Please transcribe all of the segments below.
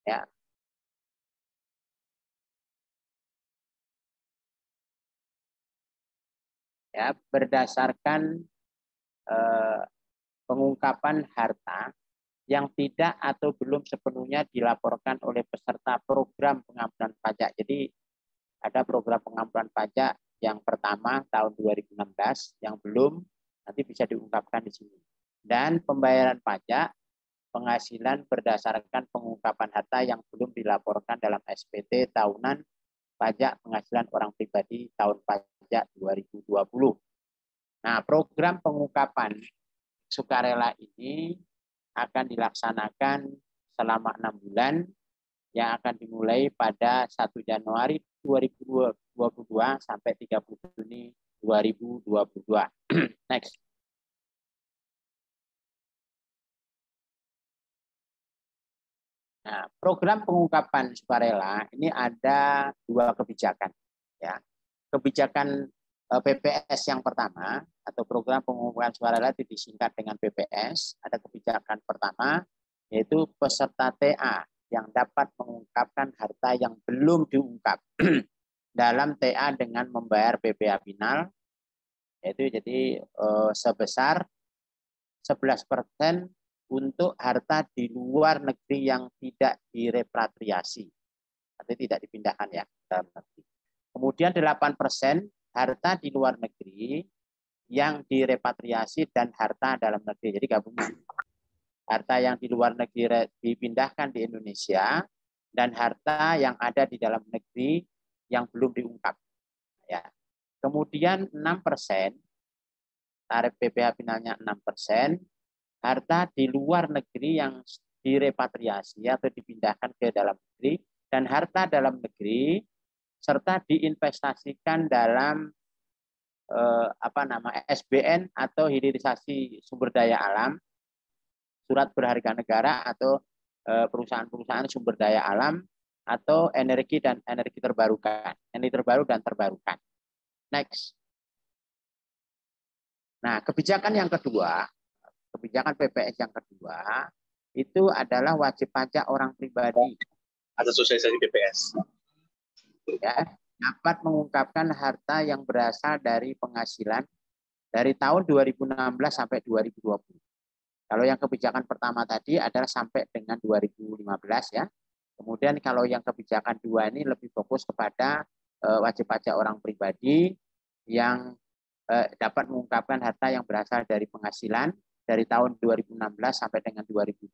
Ya. Ya, berdasarkan pengungkapan harta yang tidak atau belum sepenuhnya dilaporkan oleh peserta program pengampunan pajak. Jadi ada program pengampunan pajak yang pertama tahun 2016 yang belum, nanti bisa diungkapkan di sini. Dan pembayaran pajak penghasilan berdasarkan pengungkapan harta yang belum dilaporkan dalam SPT tahunan pajak penghasilan orang pribadi tahun pajak 2020. Nah, program pengungkapan sukarela ini akan dilaksanakan selama 6 bulan yang akan dimulai pada 1 Januari 2022 sampai 30 Juni 2022. Next. Nah, program pengungkapan sukarela ini ada 2 kebijakan. Ya. Kebijakan PPS yang pertama atau program pengungkapan sukarela itu disingkat dengan PPS. Ada kebijakan pertama yaitu peserta TA yang dapat mengungkapkan harta yang belum diungkap dalam TA dengan membayar BPH final, yaitu jadi sebesar 11% untuk harta di luar negeri yang tidak direpatriasi atau tidak dipindahkan ya dalam negeri. Kemudian 8% harta di luar negeri yang direpatriasi dan harta dalam negeri. Jadi gabungan. Harta yang di luar negeri dipindahkan di Indonesia dan harta yang ada di dalam negeri yang belum diungkap. Ya. Kemudian 6%, tarif PPh finalnya 6%, harta di luar negeri yang direpatriasi atau dipindahkan ke dalam negeri, dan harta dalam negeri serta diinvestasikan dalam SBN atau hilirisasi sumber daya alam, surat berharga negara atau perusahaan-perusahaan sumber daya alam atau energi dan energi terbarukan, energi terbaru dan terbarukan. Next. Nah, kebijakan yang kedua, kebijakan PPS yang kedua itu adalah wajib pajak orang pribadi. Ada sosialisasi PPS. Ya, dapat mengungkapkan harta yang berasal dari penghasilan dari tahun 2016 sampai 2020. Kalau yang kebijakan pertama tadi adalah sampai dengan 2015 ya. Kemudian kalau yang kebijakan dua ini lebih fokus kepada wajib pajak orang pribadi yang dapat mengungkapkan harta yang berasal dari penghasilan dari tahun 2016 sampai dengan 2020,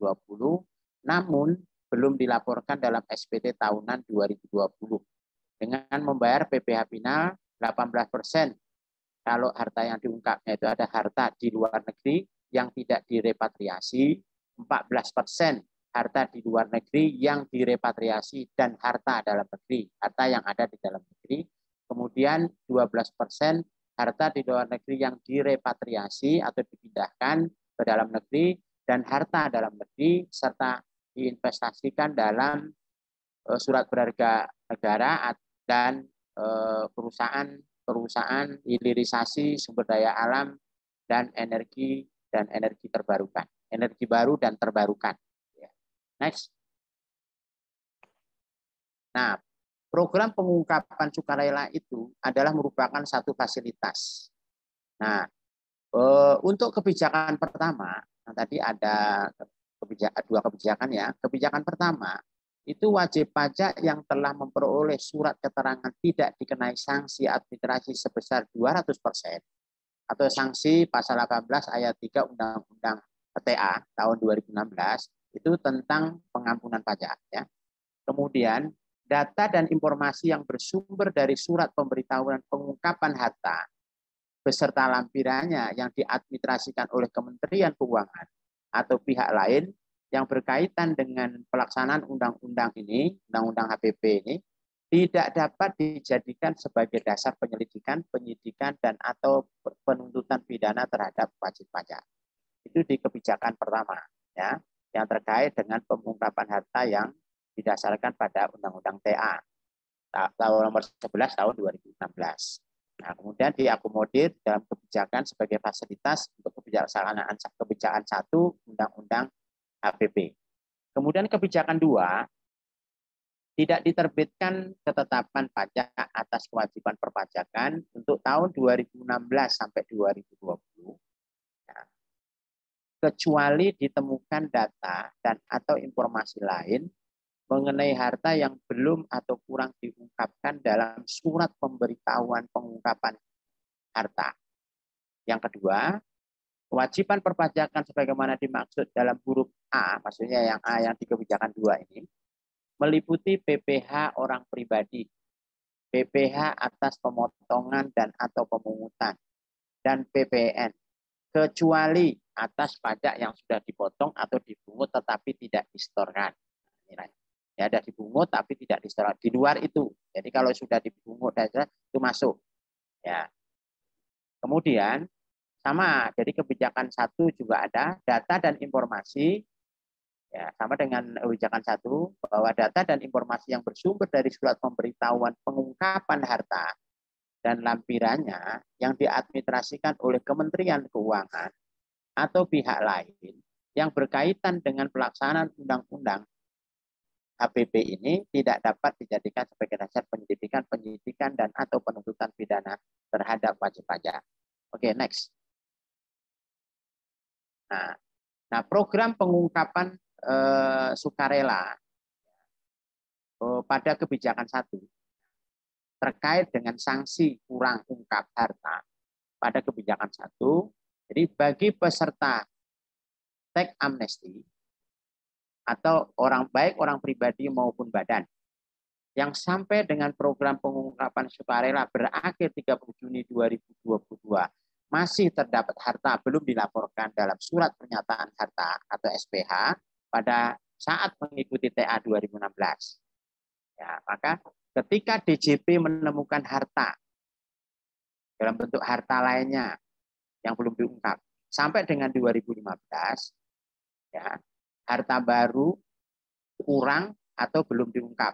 namun belum dilaporkan dalam SPT tahunan 2020 dengan membayar PPh final 18%. Kalau harta yang diungkapnya itu ada harta di luar negeri yang tidak direpatriasi, 14% harta di luar negeri yang direpatriasi dan harta dalam negeri, harta yang ada di dalam negeri. Kemudian 12% harta di luar negeri yang direpatriasi atau dipindahkan ke dalam negeri dan harta dalam negeri serta diinvestasikan dalam surat berharga negara dan perusahaan hilirisasi sumber daya alam dan energi terbarukan, energi baru dan terbarukan. Next. Nah, program pengungkapan sukarela itu adalah merupakan satu fasilitas. Nah, untuk kebijakan pertama, tadi ada dua kebijakan ya. Kebijakan pertama itu wajib pajak yang telah memperoleh surat keterangan tidak dikenai sanksi administrasi sebesar 200% atau sanksi pasal 18 ayat 3 Undang-Undang TA tahun 2016 itu tentang pengampunan pajak ya. Kemudian data dan informasi yang bersumber dari surat pemberitahuan pengungkapan harta beserta lampirannya yang diadministrasikan oleh Kementerian Keuangan atau pihak lain yang berkaitan dengan pelaksanaan undang-undang ini, undang-undang HPP ini, tidak dapat dijadikan sebagai dasar penyelidikan, penyidikan, dan atau penuntutan pidana terhadap wajib pajak. Itu di kebijakan pertama, ya, yang terkait dengan pengungkapan harta yang didasarkan pada Undang-Undang TA tahun nomor 11 tahun 2016. Nah, kemudian diakomodir dalam kebijakan sebagai fasilitas untuk kebijakan satu Undang-Undang HPP. Kemudian kebijakan dua tidak diterbitkan ketetapan pajak atas kewajiban perpajakan untuk tahun 2016 sampai 2020, ya, kecuali ditemukan data dan atau informasi lain mengenai harta yang belum atau kurang diungkapkan dalam surat pemberitahuan pengungkapan harta. Yang kedua, kewajiban perpajakan sebagaimana dimaksud dalam huruf A, maksudnya yang A yang di kebijakan 2 ini, meliputi PPh orang pribadi, PPh atas pemotongan dan atau pemungutan, dan PPN, kecuali atas pajak yang sudah dipotong atau dipungut tetapi tidak disetorkan. Ya, ada dipungut tapi tidak disetorkan. Di luar itu. Jadi kalau sudah dipungut itu masuk. Ya. Kemudian sama, jadi kebijakan 1 juga ada data dan informasi. Ya, sama dengan kebijakan 1 bahwa data dan informasi yang bersumber dari surat pemberitahuan pengungkapan harta dan lampirannya yang diadministrasikan oleh Kementerian Keuangan atau pihak lain yang berkaitan dengan pelaksanaan undang-undang HPP ini tidak dapat dijadikan sebagai dasar penyidikan dan atau penuntutan pidana terhadap wajib pajak. Oke, next. Nah, program pengungkapan sukarela pada kebijakan 1 terkait dengan sanksi kurang ungkap harta pada kebijakan 1, jadi bagi peserta teks amnesti atau baik orang pribadi maupun badan yang sampai dengan program pengungkapan sukarela berakhir 30 Juni 2022 masih terdapat harta belum dilaporkan dalam surat pernyataan harta atau SPH pada saat mengikuti TA 2016. Ya, maka ketika DJP menemukan harta dalam bentuk harta lainnya yang belum diungkap sampai dengan 2015, ya, harta baru kurang atau belum diungkap,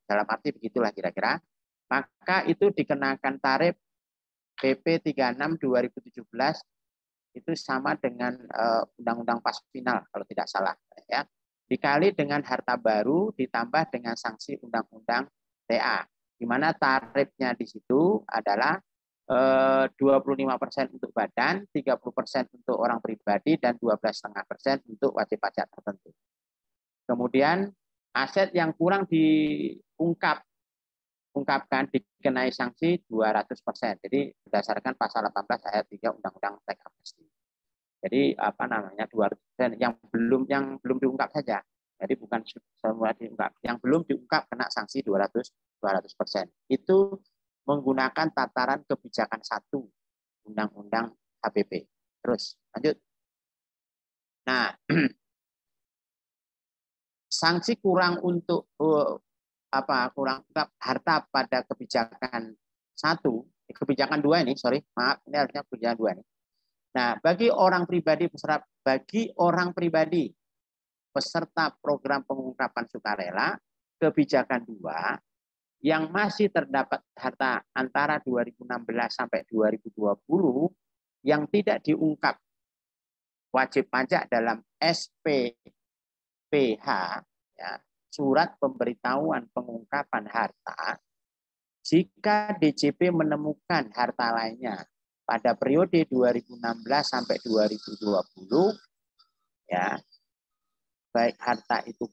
dalam arti begitulah kira-kira, maka itu dikenakan tarif PP 36 2017 itu sama dengan Undang-Undang Pas Final kalau tidak salah, ya, dikali dengan harta baru ditambah dengan sanksi Undang-Undang TA, di mana tarifnya di situ adalah 25% untuk badan, 30% untuk orang pribadi, dan 12,5% untuk wajib pajak tertentu. Kemudian aset yang kurang diungkapkan dikenai sanksi 200%. Jadi berdasarkan pasal 18 ayat 3 Undang-Undang Teks Amnesti. Jadi 200% yang belum diungkap saja. Jadi bukan semua diungkap. Yang belum diungkap kena sanksi 200%. Itu menggunakan tataran kebijakan 1 Undang-Undang HPP. Terus lanjut. Nah, sanksi kurang untuk kurang harta pada kebijakan 1, kebijakan 2 ini, maaf, ini harusnya kebijakan 2 ini. Nah, bagi orang pribadi peserta program pengungkapan sukarela kebijakan 2 yang masih terdapat harta antara 2016 sampai 2020 yang tidak diungkap wajib pajak dalam SPPH, ya, surat pemberitahuan pengungkapan harta, jika DJP menemukan harta lainnya pada periode 2016 sampai 2020, ya, baik harta itu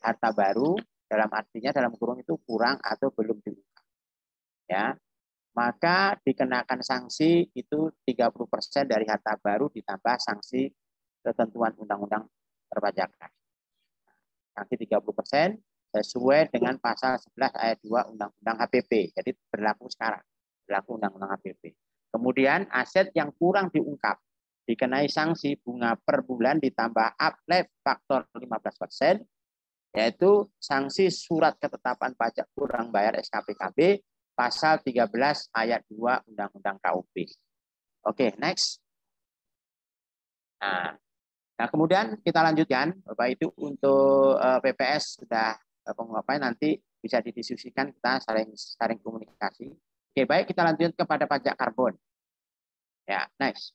harta baru, dalam artinya dalam kurung itu kurang atau belum diungkap, ya, maka dikenakan sanksi itu 30% dari harta baru ditambah sanksi ketentuan undang-undang perpajakan. Sanksi 30% sesuai dengan pasal 11 ayat 2 Undang-Undang HPP. Jadi berlaku sekarang, berlaku Undang-Undang HPP. Kemudian aset yang kurang diungkap dikenai sanksi bunga per bulan ditambah uplift faktor 15%, yaitu sanksi surat ketetapan pajak kurang bayar SKPKB pasal 13 ayat 2 Undang-Undang KUP. Oke, next. Nah, kemudian kita lanjutkan, Bapak itu untuk PPS sudah pengungkapan, nanti bisa didiskusikan, kita saling komunikasi. Oke, baik, kita lanjut kepada pajak karbon. Ya, next.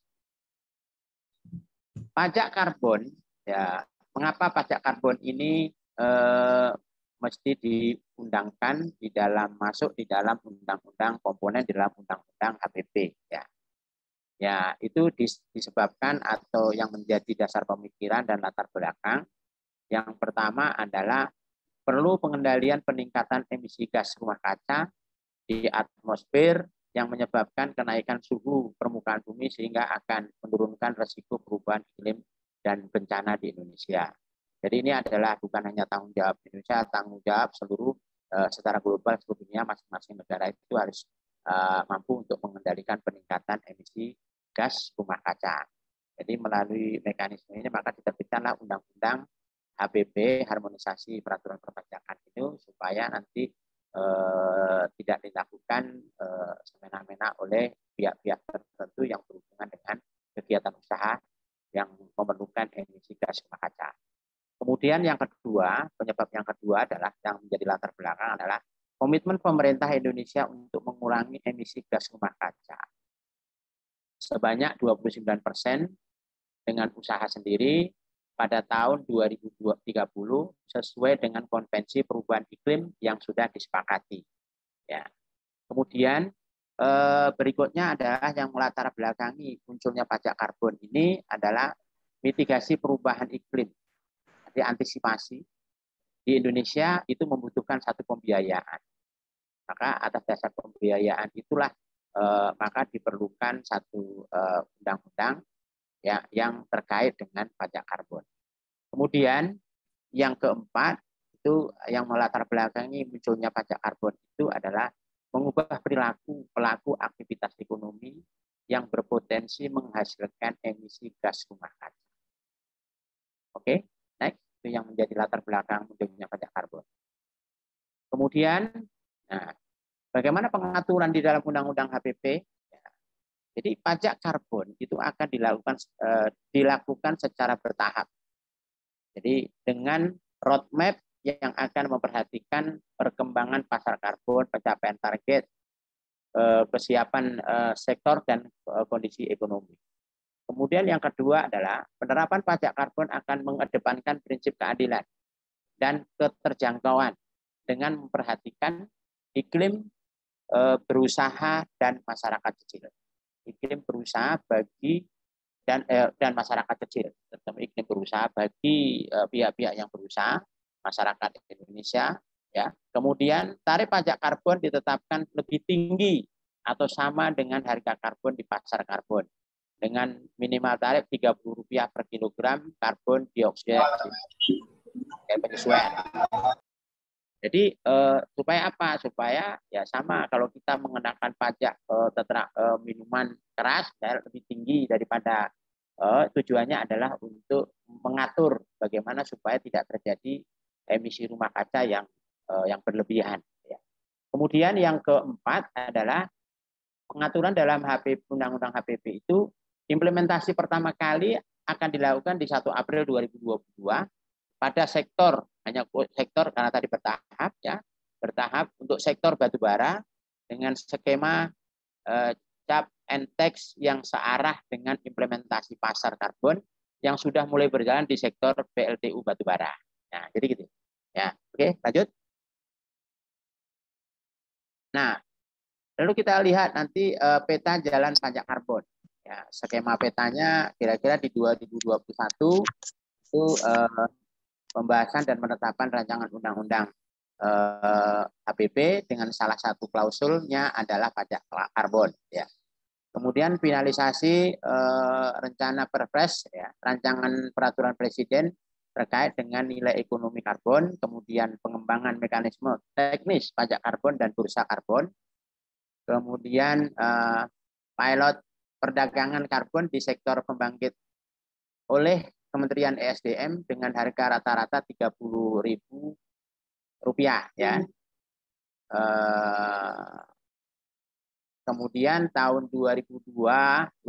Pajak karbon, ya, mengapa pajak karbon ini mesti diundangkan di dalam masuk di dalam undang-undang komponen di dalam undang-undang HPP ya. Ya, itu disebabkan atau yang menjadi dasar pemikiran dan latar belakang. Yang pertama adalah perlu pengendalian peningkatan emisi gas rumah kaca di atmosfer yang menyebabkan kenaikan suhu permukaan bumi sehingga akan menurunkan resiko perubahan iklim dan bencana di Indonesia. Jadi ini adalah bukan hanya tanggung jawab Indonesia, tanggung jawab seluruh secara global seluruh dunia, masing-masing negara itu harus mampu untuk mengendalikan peningkatan emisi gas rumah kaca. Jadi melalui mekanisme ini maka diterbitkanlah undang-undang HPP, harmonisasi peraturan perpajakan itu supaya nanti tidak dilakukan semena-mena oleh pihak-pihak tertentu yang berhubungan dengan kegiatan usaha yang memerlukan emisi gas rumah kaca. Kemudian yang kedua, penyebab yang kedua adalah yang menjadi latar belakang adalah komitmen pemerintah Indonesia untuk mengurangi emisi gas rumah kaca sebanyak 29% dengan usaha sendiri pada tahun 2030 sesuai dengan konvensi perubahan iklim yang sudah disepakati. Ya. Kemudian berikutnya adalah yang melatar belakangi munculnya pajak karbon ini adalah mitigasi perubahan iklim. Jadi antisipasi di Indonesia itu membutuhkan satu pembiayaan. Maka atas dasar pembiayaan itulah maka diperlukan satu undang-undang ya yang terkait dengan pajak karbon. Kemudian yang keempat itu yang melatar belakangi munculnya pajak karbon itu adalah mengubah perilaku pelaku aktivitas ekonomi yang berpotensi menghasilkan emisi gas rumah kaca. Oke, next itu yang menjadi latar belakang munculnya pajak karbon. Kemudian, nah, bagaimana pengaturan di dalam undang-undang HPP? Jadi pajak karbon itu akan dilakukan secara bertahap. Jadi dengan roadmap yang akan memperhatikan perkembangan pasar karbon, pencapaian target, kesiapan sektor dan kondisi ekonomi. Kemudian yang kedua adalah penerapan pajak karbon akan mengedepankan prinsip keadilan dan keterjangkauan dengan memperhatikan iklim berusaha dan masyarakat kecil. Iklim berusaha bagi dan masyarakat kecil, terutama iklim berusaha bagi pihak-pihak yang berusaha, masyarakat Indonesia, ya. Kemudian tarif pajak karbon ditetapkan lebih tinggi atau sama dengan harga karbon di pasar karbon dengan minimal tarif Rp30 per kilogram karbon dioksida penyesuaian. Jadi supaya apa? Supaya ya sama kalau kita mengenakan pajak minuman keras ya, lebih tinggi daripada tujuannya adalah untuk mengatur bagaimana supaya tidak terjadi emisi rumah kaca yang berlebihan. Ya. Kemudian yang keempat adalah pengaturan dalam undang-undang HPP itu implementasi pertama kali akan dilakukan di 1 April 2022 pada sektor karena tadi bertahap ya, bertahap untuk sektor batubara dengan skema cap and tax yang searah dengan implementasi pasar karbon yang sudah mulai berjalan di sektor PLTU batubara. Nah, jadi gitu. Ya, oke, lanjut. Nah, lalu kita lihat nanti peta jalan pajak karbon. Ya, skema petanya kira-kira di 2021 itu pembahasan dan penetapan rancangan undang-undang HPP dengan salah satu klausulnya adalah pajak karbon. Ya. Kemudian finalisasi rencana Perpres, ya, rancangan peraturan presiden terkait dengan nilai ekonomi karbon, kemudian pengembangan mekanisme teknis pajak karbon dan bursa karbon, kemudian pilot perdagangan karbon di sektor pembangkit oleh Kementerian ESDM dengan harga rata-rata Rp30.000 ya. Kemudian tahun 2022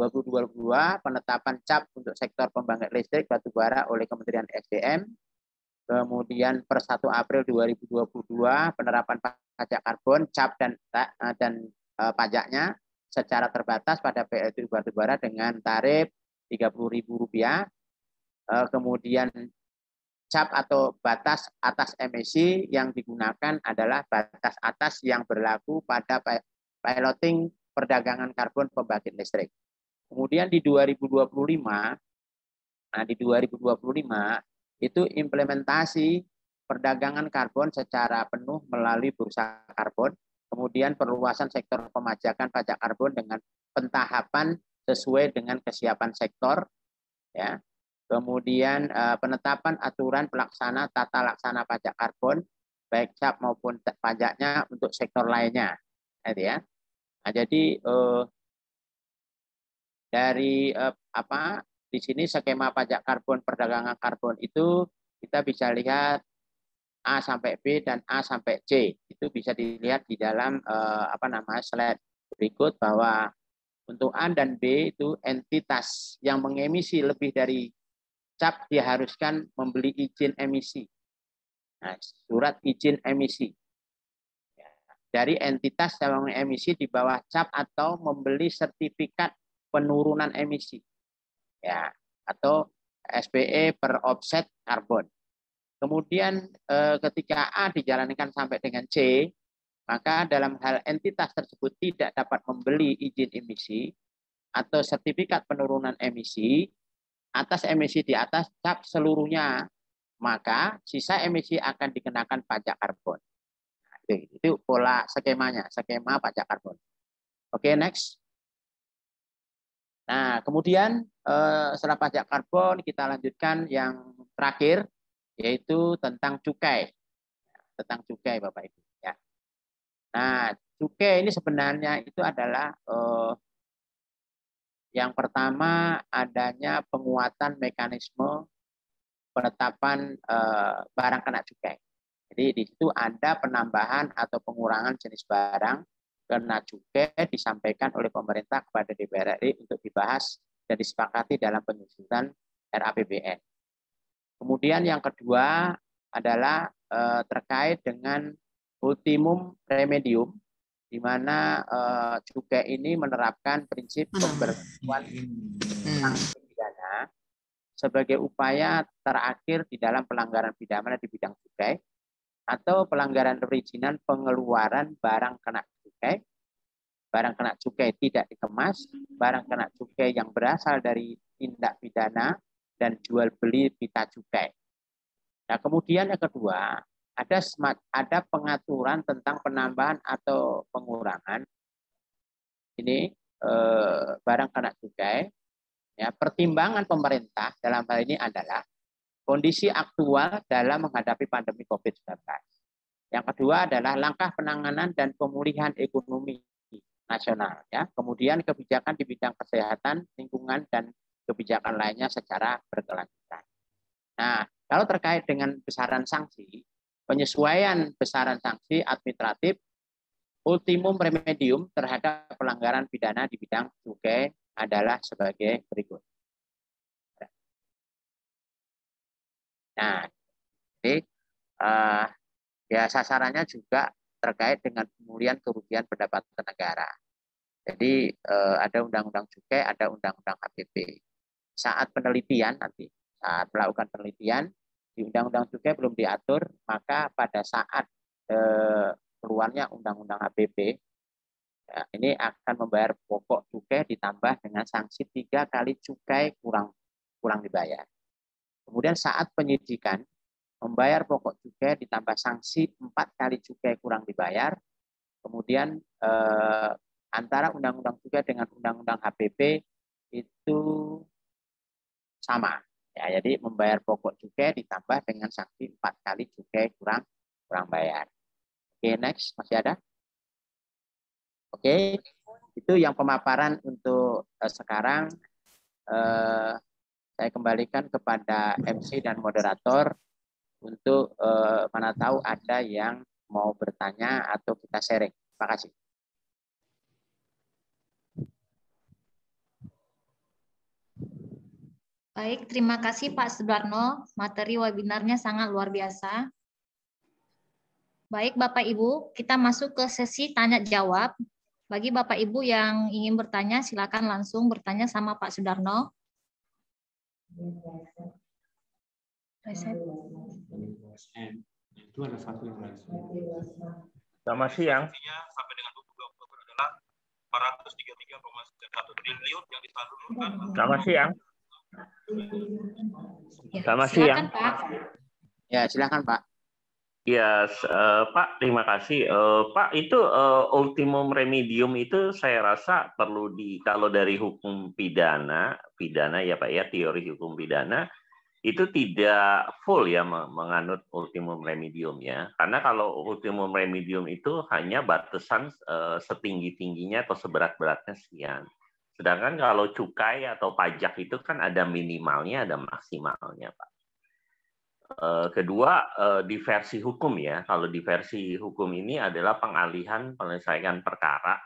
penetapan cap untuk sektor pembangkit listrik batubara oleh Kementerian ESDM. Kemudian per 1 April 2022 penerapan pajak karbon, cap dan pajaknya secara terbatas pada PLTU batubara dengan tarif Rp30.000. Kemudian cap atau batas atas emisi yang digunakan adalah batas atas yang berlaku pada piloting perdagangan karbon pembangkit listrik. Kemudian di 2025, nah di 2025 itu implementasi perdagangan karbon secara penuh melalui bursa karbon, kemudian perluasan sektor pemajakan pajak karbon dengan pentahapan sesuai dengan kesiapan sektor, ya. Kemudian penetapan aturan pelaksana tata laksana pajak karbon baik cap maupun pajaknya untuk sektor lainnya, ya. Nah, jadi dari di sini skema pajak karbon perdagangan karbon itu kita bisa lihat A sampai B dan A sampai C. Itu bisa dilihat di dalam slide berikut bahwa untuk A dan B itu entitas yang mengemisi lebih dari cap diharuskan membeli izin emisi. Nah, surat izin emisi. Dari entitas yang emisi di bawah cap atau membeli sertifikat penurunan emisi. Ya, atau SPE per offset karbon. Kemudian ketika A dijalankan sampai dengan C, maka dalam hal entitas tersebut tidak dapat membeli izin emisi atau sertifikat penurunan emisi atas emisi di atas cap seluruhnya, maka sisa emisi akan dikenakan pajak karbon. Nah, itu pola skemanya, skema pajak karbon. Oke, next. Nah, kemudian setelah pajak karbon kita lanjutkan yang terakhir, yaitu tentang cukai. Tentang cukai, Bapak Ibu. Ya. Nah, cukai ini sebenarnya itu adalah yang pertama adanya penguatan mekanisme penetapan barang kena cukai. Jadi di situ ada penambahan atau pengurangan jenis barang kena cukai disampaikan oleh pemerintah kepada DPR RI untuk dibahas dan disepakati dalam penyusunan RAPBN. Kemudian yang kedua adalah terkait dengan ultimum remedium, di mana cukai ini menerapkan prinsip pemberlakuan sanksi pidana sebagai upaya terakhir di dalam pelanggaran pidana di bidang cukai atau pelanggaran perizinan pengeluaran barang kena cukai, barang kena cukai tidak dikemas, barang kena cukai yang berasal dari tindak pidana, dan jual beli pita cukai. Nah, kemudian yang kedua, ada pengaturan tentang penambahan atau pengurangan ini barang kena cukai. Ya, pertimbangan pemerintah dalam hal ini adalah kondisi aktual dalam menghadapi pandemi COVID-19. Yang kedua adalah langkah penanganan dan pemulihan ekonomi nasional. Ya. Kemudian kebijakan di bidang kesehatan, lingkungan, dan kebijakan lainnya secara berkelanjutan. Nah, kalau terkait dengan besaran sanksi, penyesuaian besaran sanksi administratif ultimum remedium terhadap pelanggaran pidana di bidang cukai adalah sebagai berikut. Nah, jadi ya sasarannya juga terkait dengan pemulihan kerugian pendapatan negara. Jadi ada undang-undang cukai, ada undang-undang HPP. Saat penelitian nanti, saat melakukan penelitian di undang-undang cukai belum diatur, maka pada saat keluarnya undang-undang HPP, ya, ini akan membayar pokok cukai ditambah dengan sanksi 3 kali cukai kurang dibayar. Kemudian saat penyidikan, membayar pokok cukai ditambah sanksi 4 kali cukai kurang dibayar. Kemudian antara undang-undang cukai dengan undang-undang HPP itu sama. Ya, jadi membayar pokok cukai ditambah dengan sanksi 4 kali cukai kurang bayar. Oke, next. Masih ada? Oke, itu yang pemaparan untuk sekarang. Saya kembalikan kepada MC dan moderator untuk mana tahu ada yang mau bertanya atau kita sharing. Terima kasih. Baik, terima kasih Pak Sudarno. Materi webinarnya sangat luar biasa. Baik Bapak Ibu, kita masuk ke sesi tanya jawab. Bagi Bapak Ibu yang ingin bertanya, silakan langsung bertanya sama Pak Sudarno. Reset. Itu ada satu yang lain. Selamat siang. Sampai dengan 2020 adalah 433,1 triliun yang disalurkan. Selamat siang. Ya, Selamat silakan, siang. Pak. Ya, silakan Pak. Ya, Pak, terima kasih. Pak, itu ultimum remedium itu saya rasa perlu kalau dari hukum pidana ya Pak ya, teori hukum pidana, itu tidak full ya menganut ultimum remedium ya. Karena kalau ultimum remedium itu hanya batasan setinggi-tingginya atau seberat-beratnya sekian. Sedangkan kalau cukai atau pajak itu kan ada minimalnya, ada maksimalnya Pak. Kedua, di versi hukum ya, kalau di versi hukum ini adalah pengalihan penyelesaian perkara.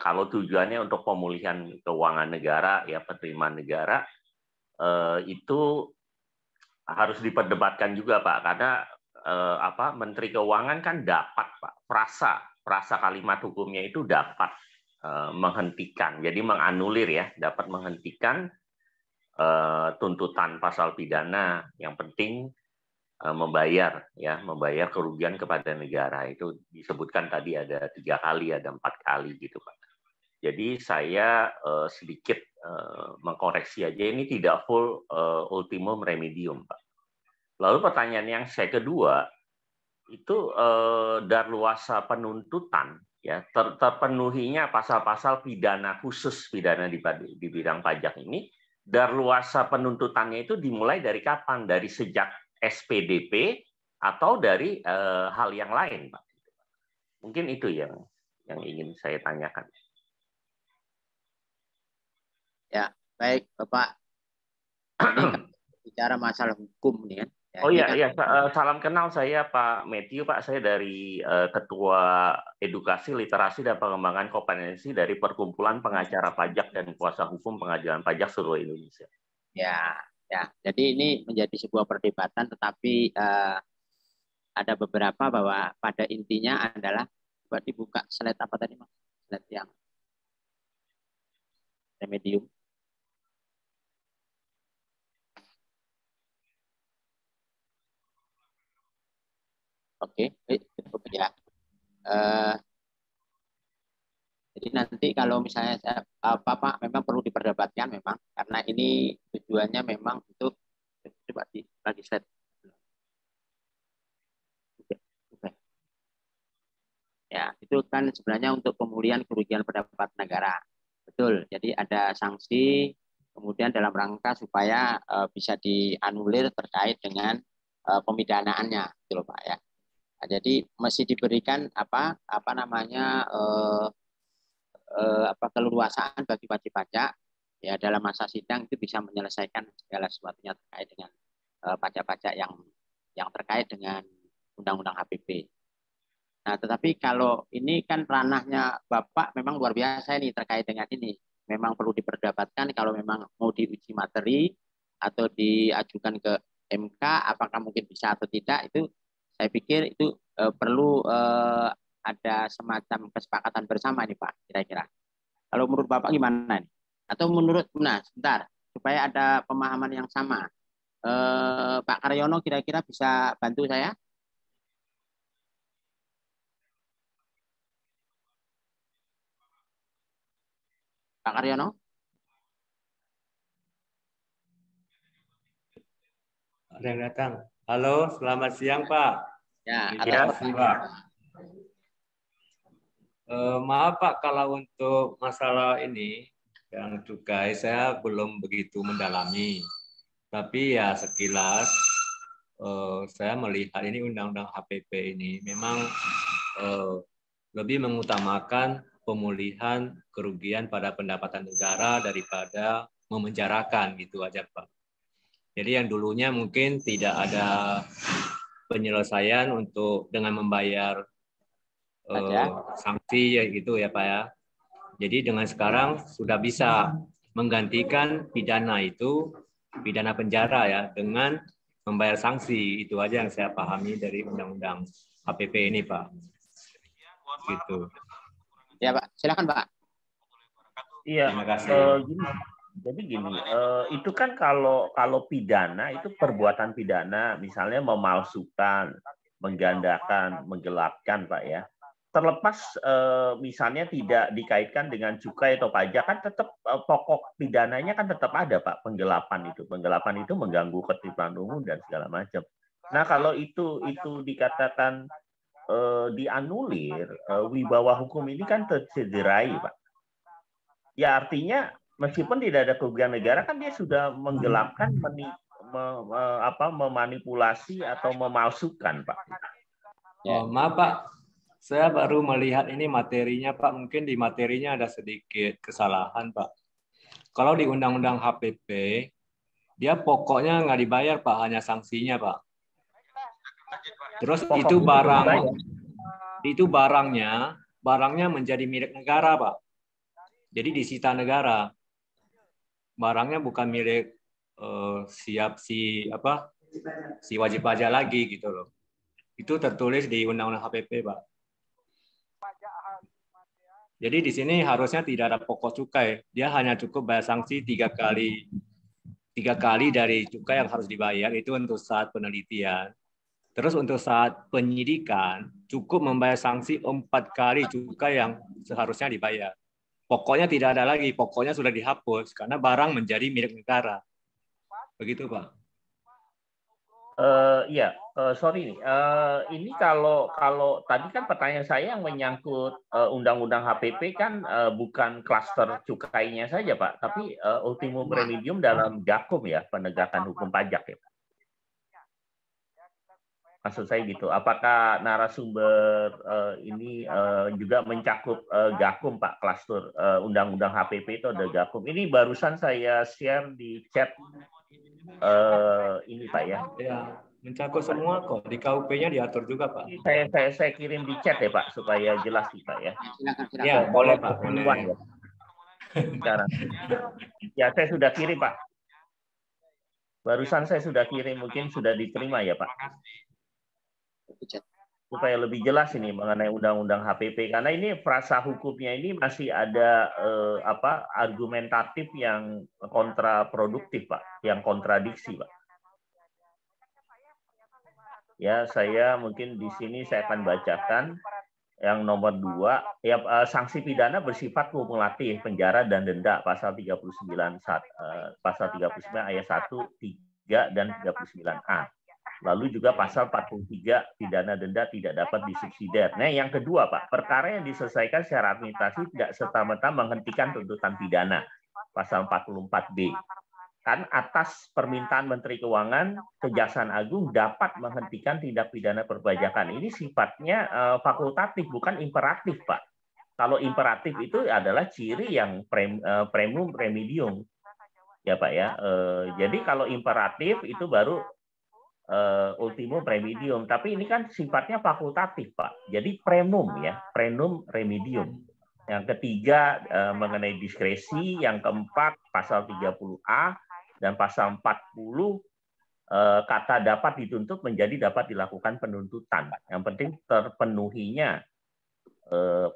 Kalau tujuannya untuk pemulihan keuangan negara, ya penerimaan negara, itu harus diperdebatkan juga Pak, karena Menteri Keuangan kan dapat Pak, frasa kalimat hukumnya itu dapat menghentikan, jadi menganulir ya, dapat menghentikan tuntutan pasal pidana. Yang penting membayar kerugian kepada negara. Itu disebutkan tadi ada 3 kali, ada 4 kali gitu Pak. Jadi saya sedikit mengkoreksi aja, ini tidak full ultimum remedium Pak. Lalu pertanyaan yang saya kedua itu daluarsa penuntutan ya, terpenuhinya pasal-pasal pidana khusus, pidana di bidang pajak ini. Daluarsa penuntutannya itu dimulai dari kapan? Dari sejak SPDP atau dari hal yang lain, Pak? Mungkin itu yang ingin saya tanyakan. Ya, baik Bapak. Ini bicara masalah hukum nih kan. Ya, Oh iya, kan, iya. Salam kenal, saya Pak Matthew, Pak. Saya dari Ketua Edukasi, Literasi, dan Pengembangan Kompetensi dari Perkumpulan Pengacara Pajak dan Kuasa Hukum Pengadilan Pajak seluruh Indonesia. Ya. Jadi ini menjadi sebuah perdebatan, tetapi ada beberapa bahwa pada intinya adalah, coba dibuka slide apa tadi Mas? Slide yang remedium. Oke, ya. Jadi nanti kalau misalnya Pak memang perlu diperdebatkan memang, karena ini tujuannya memang untuk, coba lagi slide. Ya, itu kan sebenarnya untuk pemulihan kerugian pendapat negara. Betul. Jadi ada sanksi, kemudian dalam rangka supaya bisa dianulir terkait dengan pemidanaannya, gitu loh Pak ya. Nah, jadi mesti diberikan keleluasaan bagi wajib pajak ya dalam masa sidang itu bisa menyelesaikan segala sesuatunya terkait dengan pajak-pajak yang terkait dengan Undang-Undang HPP. Nah, tetapi kalau ini kan ranahnya Bapak memang luar biasa ini terkait dengan ini. Memang perlu diperdebatkan kalau memang mau diuji materi atau diajukan ke MK, apakah mungkin bisa atau tidak, itu saya pikir itu perlu ada semacam kesepakatan bersama nih Pak, kira-kira. Kalau menurut Bapak gimana nih? Atau menurut, sebentar, supaya ada pemahaman yang sama. Pak Karyono kira-kira bisa bantu saya? Pak Karyono? Ada yang datang. Halo, selamat siang Pak. Ya, atas Pak. Maaf Pak, kalau untuk masalah ini yang cukai saya belum begitu mendalami. Tapi ya sekilas saya melihat ini Undang-Undang HPP ini memang lebih mengutamakan pemulihan kerugian pada pendapatan negara daripada memenjarakan, gitu aja Pak. Jadi yang dulunya mungkin tidak ada penyelesaian untuk dengan membayar sanksi ya gitu ya Pak ya. Jadi dengan sekarang sudah bisa menggantikan pidana itu, pidana penjara ya, dengan membayar sanksi. Itu aja yang saya pahami dari Undang-Undang HPP ini Pak. Gitu. Ya Pak, silakan Pak. Iya. Terima kasih. Jadi gini, itu kan kalau pidana itu perbuatan pidana, misalnya memalsukan, menggandakan, menggelapkan, Pak ya. Terlepas misalnya tidak dikaitkan dengan cukai atau pajak, kan tetap pokok pidananya kan tetap ada, Pak, penggelapan itu. Penggelapan itu mengganggu ketertiban umum dan segala macam. Nah, kalau itu dikatakan dianulir, wibawa hukum ini kan tercederai, Pak. Ya artinya meskipun tidak ada kerugian negara, kan dia sudah menggelapkan, memanipulasi atau memalsukan, Pak. Oh, maaf Pak, saya baru melihat ini materinya Pak. Mungkin di materinya ada sedikit kesalahan Pak. Kalau di Undang-Undang HPP, dia pokoknya nggak dibayar Pak, hanya sanksinya Pak. Terus itu barangnya menjadi milik negara Pak. Jadi disita negara. Barangnya bukan milik si wajib pajak lagi gitu loh. Itu tertulis di Undang-Undang HPP, Pak. Jadi di sini harusnya tidak ada pokok cukai. Dia hanya cukup bayar sanksi 3 kali dari cukai yang harus dibayar, itu untuk saat penelitian. Terus untuk saat penyidikan cukup membayar sanksi 4 kali cukai yang seharusnya dibayar. Pokoknya tidak ada lagi, pokoknya sudah dihapus karena barang menjadi milik negara. Begitu, Pak. Sorry nih. Ini kalau tadi kan pertanyaan saya yang menyangkut Undang-Undang HPP kan bukan klaster cukainya saja, Pak, tapi ultimum remedium dalam Gakum ya, penegakan hukum pajak ya, Pak. Maksud saya gitu. Apakah narasumber ini juga mencakup Gakum, Pak, klaster Undang-Undang HPP itu ada Gakum. Ini barusan saya share di chat ini Pak ya. Ya, mencakup semua kok. Di KUP-nya diatur juga, Pak. Saya kirim di chat ya, Pak, supaya jelas nih, Pak ya. Silakan. Ya, boleh, Pak. Boleh. Ya. Sekarang. Ya, saya sudah kirim, Pak. Barusan saya sudah kirim, mungkin sudah diterima ya, Pak. Supaya lebih jelas ini mengenai Undang-Undang HPP, karena ini frasa hukumnya ini masih ada argumentatif yang kontraproduktif, Pak, yang kontradiksi, Pak. Ya, saya mungkin di sini saya akan bacakan yang nomor 2, ya, sanksi pidana bersifat kumulatif, penjara dan denda, pasal 39 pasal 39 ayat 1, 3 dan 39A. Lalu juga pasal 43, pidana denda tidak dapat disubsidiar. Nah, yang kedua, Pak, perkara yang diselesaikan secara administrasi tidak serta-merta menghentikan tuntutan pidana. Pasal 44B. Kan atas permintaan Menteri Keuangan, Kejaksaan Agung dapat menghentikan tindak pidana perpajakan. Ini sifatnya fakultatif, bukan imperatif, Pak. Kalau imperatif itu adalah ciri yang primum remedium. Ya, Pak ya. Jadi kalau imperatif itu baru ultimum remedium, tapi ini kan sifatnya fakultatif, Pak. Jadi primum ya, primum remedium. Yang ketiga mengenai diskresi, yang keempat pasal 30A dan pasal 40 kata dapat dituntut menjadi dapat dilakukan penuntutan. Yang penting terpenuhinya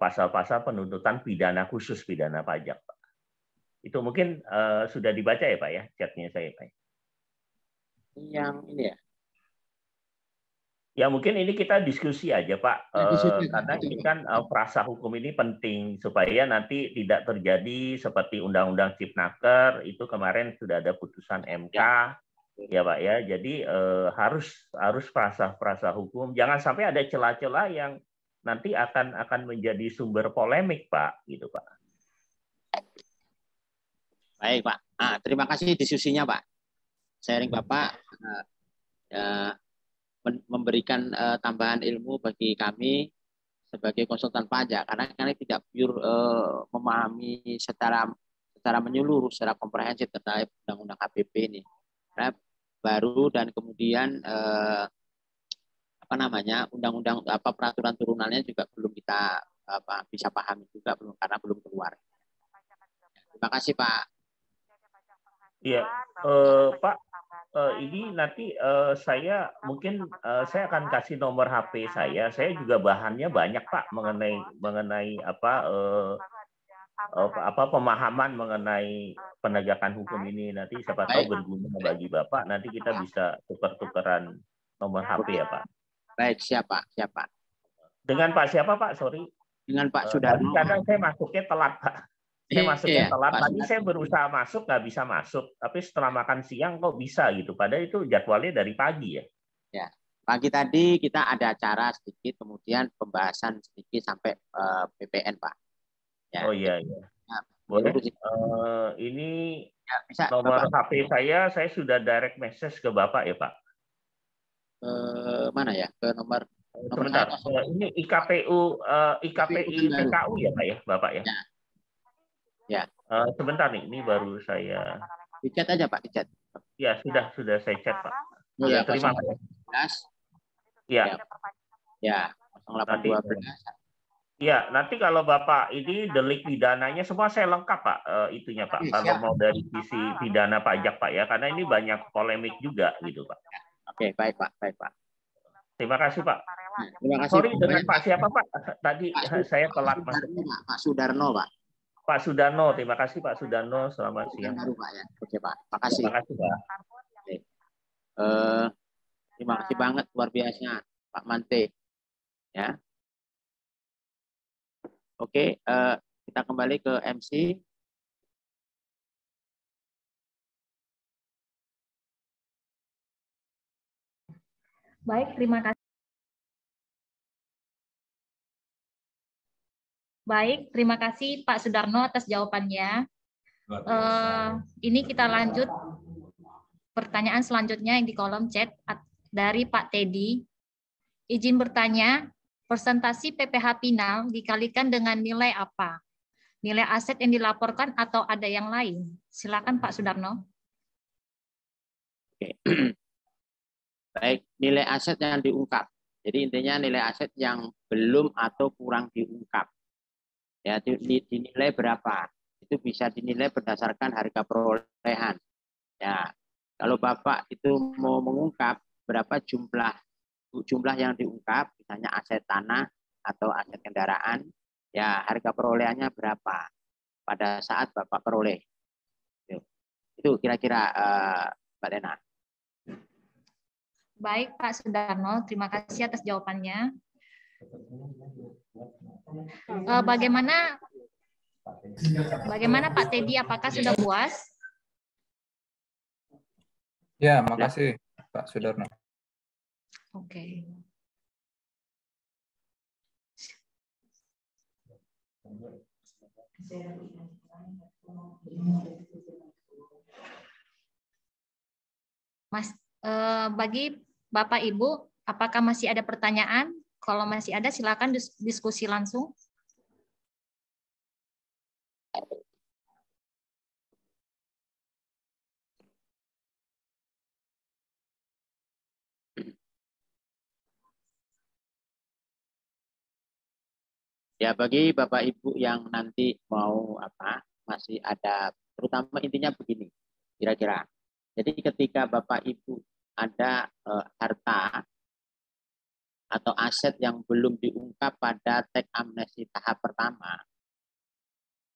pasal-pasal penuntutan pidana khusus, pidana pajak, Pak. Itu mungkin sudah dibaca ya, Pak ya, chatnya saya, Pak. Yang ini ya. Ya mungkin ini kita diskusi aja, Pak, karena ini kan frasa hukum ini penting supaya nanti tidak terjadi seperti Undang-Undang Cipnaker itu kemarin sudah ada putusan MK, ya Pak ya. Jadi harus frasa hukum, jangan sampai ada celah-celah yang nanti akan menjadi sumber polemik, Pak, gitu Pak. Baik Pak, terima kasih diskusinya Pak. Sharing Bapak. Memberikan tambahan ilmu bagi kami sebagai konsultan pajak, karena kami tidak pure memahami secara menyeluruh, secara komprehensif terkait Undang-Undang HPP ini. Karena baru dan kemudian undang-undang peraturan turunannya juga belum kita bisa pahami juga karena belum keluar. Terima kasih Pak. Iya, Pak. Ini nanti saya akan kasih nomor HP saya. Saya juga bahannya banyak Pak mengenai pemahaman mengenai penegakan hukum ini. Nanti siapa tahu berguna bagi Bapak. Nanti kita bisa tuker-tukeran nomor HP ya Pak. Baik, siapa? Dengan Pak siapa Pak? Sorry. Dengan Pak Sudarno. Karena saya masuknya telat Pak. Saya masuknya telat. Pak Tadi saya berusaha masuk, nggak bisa masuk. Tapi setelah makan siang kok bisa gitu. Padahal itu jadwalnya dari pagi ya. Ya. Pagi tadi kita ada acara sedikit, kemudian pembahasan sedikit sampai PPN Pak. Ya. Oh iya. Nah, boleh. Ini ya, bisa, nomor Bapak. HP saya sudah direct message ke Bapak ya Pak. Mana ya? Ke nomor sebentar. Ini IKPI PKU ya Pak ya, Bapak ya. Ya. Sebentar nih, ini baru saya. Di chat aja Pak, di chat. Ya sudah saya chat Pak. Oh ya, terima kasih. Ya. Ya, 0812. Ya, nanti kalau Bapak ini delik pidananya semua saya lengkap Pak, itunya Pak. Kalau mau dari sisi pidana pajak Pak ya, karena ini banyak polemik juga gitu Pak. Oke, baik Pak. Terima kasih Pak. Terima kasih. Sorry, dengan Pak siapa Pak? Tadi saya telat Mas. Pak Sudarno Pak. Pak Sudarno, terima kasih Pak Sudarno. Selamat siang. Pak ya. Oke Pak, makasih. Terima kasih Pak. Terima kasih banget, luar biasa Pak Mante. Ya. Oke, kita kembali ke MC. Baik, terima kasih. Baik, terima kasih Pak Sudarno atas jawabannya. Ini kita lanjut pertanyaan selanjutnya yang di kolom chat dari Pak Teddy. Izin bertanya, persentasi PPh final dikalikan dengan nilai apa? Nilai aset yang dilaporkan atau ada yang lain? Silakan Pak Sudarno. Oke. Baik, nilai aset yang diungkap. Jadi intinya nilai aset yang belum atau kurang diungkap. Ya, dinilai berapa? Itu bisa dinilai berdasarkan harga perolehan. Ya, kalau Bapak itu mau mengungkap berapa jumlah yang diungkap, misalnya aset tanah atau aset kendaraan, ya harga perolehannya berapa pada saat Bapak peroleh. Itu kira-kira Mbak Lena. Baik Pak Sudarno, terima kasih atas jawabannya. Bagaimana Pak Teddy, apakah sudah puas? Ya, makasih Pak Sudarno. Oke. Mas, bagi Bapak Ibu, apakah masih ada pertanyaan? Kalau masih ada, silakan diskusi langsung. Ya, bagi Bapak Ibu yang nanti mau masih ada, terutama intinya begini, kira-kira. Jadi ketika Bapak Ibu ada harta atau aset yang belum diungkap pada teks amnesti tahap pertama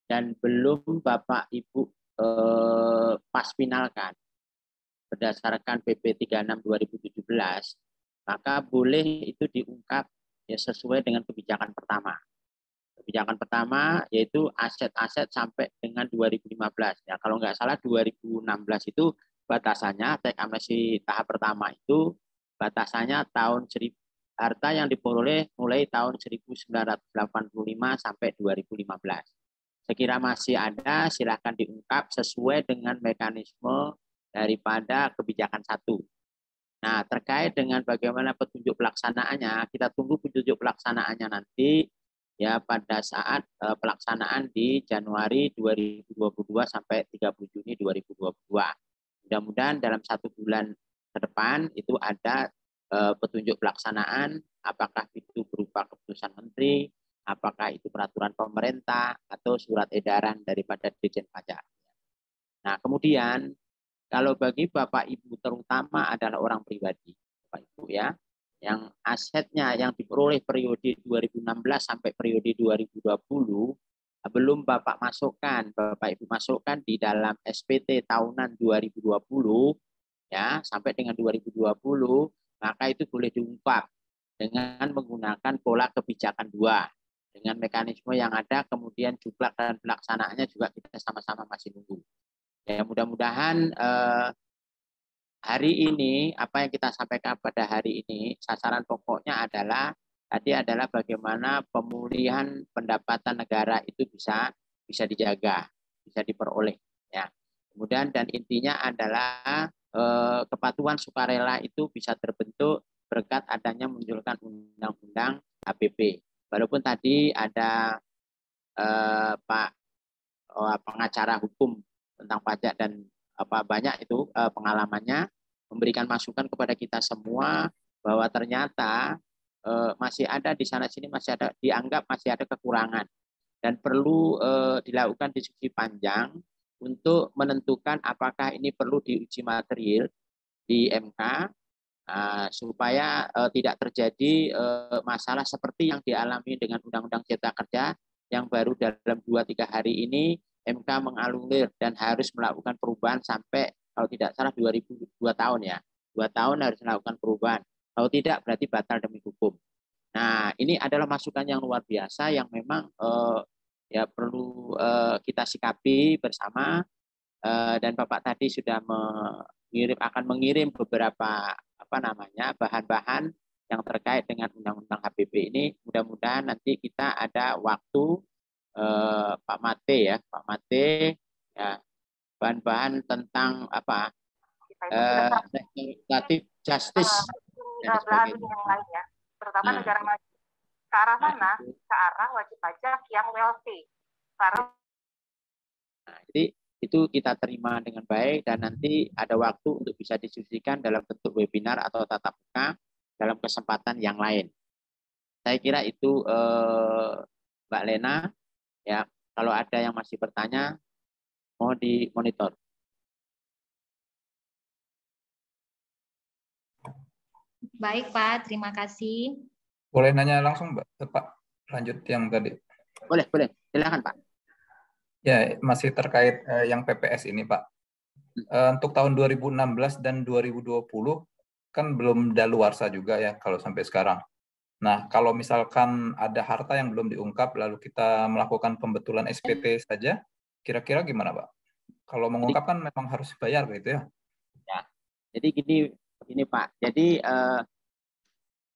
dan belum Bapak Ibu pas finalkan berdasarkan PP 36 2017, maka boleh itu diungkap ya sesuai dengan kebijakan pertama. Kebijakan pertama yaitu aset-aset sampai dengan 2015. Ya, kalau nggak salah 2016 itu batasannya teks amnesti tahap pertama itu batasannya tahun 1000, harta yang diperoleh mulai tahun 1985 sampai 2015. Sekira masih ada, silakan diungkap sesuai dengan mekanisme daripada kebijakan 1. Nah, terkait dengan bagaimana petunjuk pelaksanaannya, kita tunggu petunjuk pelaksanaannya nanti ya pada saat pelaksanaan di Januari 2022 sampai 30 Juni 2022. Mudah-mudahan dalam 1 bulan ke depan itu ada petunjuk pelaksanaan, apakah itu berupa keputusan menteri, apakah itu peraturan pemerintah atau surat edaran daripada Dirjen Pajak. Nah, kemudian kalau bagi Bapak Ibu terutama adalah orang pribadi, Bapak Ibu ya, yang asetnya yang diperoleh periode 2016 sampai periode 2020 belum Bapak Ibu masukkan di dalam SPT tahunan 2020 ya sampai dengan 2020, maka itu boleh diungkap dengan menggunakan pola kebijakan 2 dengan mekanisme yang ada, kemudian jumlah dan pelaksanaannya juga kita sama-sama masih nunggu. Ya, mudah-mudahan hari ini apa yang kita sampaikan pada hari ini sasaran pokoknya adalah bagaimana pemulihan pendapatan negara itu bisa dijaga, bisa diperoleh ya. Kemudian dan intinya adalah kepatuhan sukarela itu bisa terbentuk berkat adanya munculkan undang-undang HPP. Walaupun tadi ada Pak pengacara hukum tentang pajak dan banyak itu pengalamannya memberikan masukan kepada kita semua bahwa ternyata masih ada di sana sini dianggap masih ada kekurangan dan perlu dilakukan diskusi panjang untuk menentukan apakah ini perlu diuji material di MK supaya tidak terjadi masalah seperti yang dialami dengan Undang-Undang Cipta Kerja yang baru dalam 2-3 hari ini MK menganulir dan harus melakukan perubahan sampai kalau tidak salah 2002 tahun ya. 2 tahun harus melakukan perubahan. Kalau tidak berarti batal demi hukum. Nah, ini adalah masukan yang luar biasa yang memang ya perlu kita sikapi bersama dan Bapak tadi sudah akan mengirim beberapa bahan-bahan yang terkait dengan Undang-Undang HPP ini. Mudah-mudahan nanti kita ada waktu Pak Mate ya bahan-bahan tentang legislative justice dan sebagainya. Yang lain ya, terutama negara maju ke arah mana? Ke arah wajib pajak yang wealthy. Jadi itu kita terima dengan baik dan nanti ada waktu untuk bisa diskusikan dalam bentuk webinar atau tatap muka dalam kesempatan yang lain. Saya kira itu Mbak Lena. Ya, kalau ada yang masih bertanya, mohon dimonitor. Baik, Pak. Terima kasih. Boleh nanya langsung, Pak? Lanjut yang tadi. Boleh. Silakan, Pak. Ya, masih terkait yang PPS ini, Pak. Untuk tahun 2016 dan 2020 kan belum daluarsa juga ya kalau sampai sekarang. Nah, kalau misalkan ada harta yang belum diungkap, lalu kita melakukan pembetulan SPT saja, kira-kira gimana, Pak? Kalau mengungkap kan memang harus bayar, gitu ya? Ya, jadi gini Pak. Jadi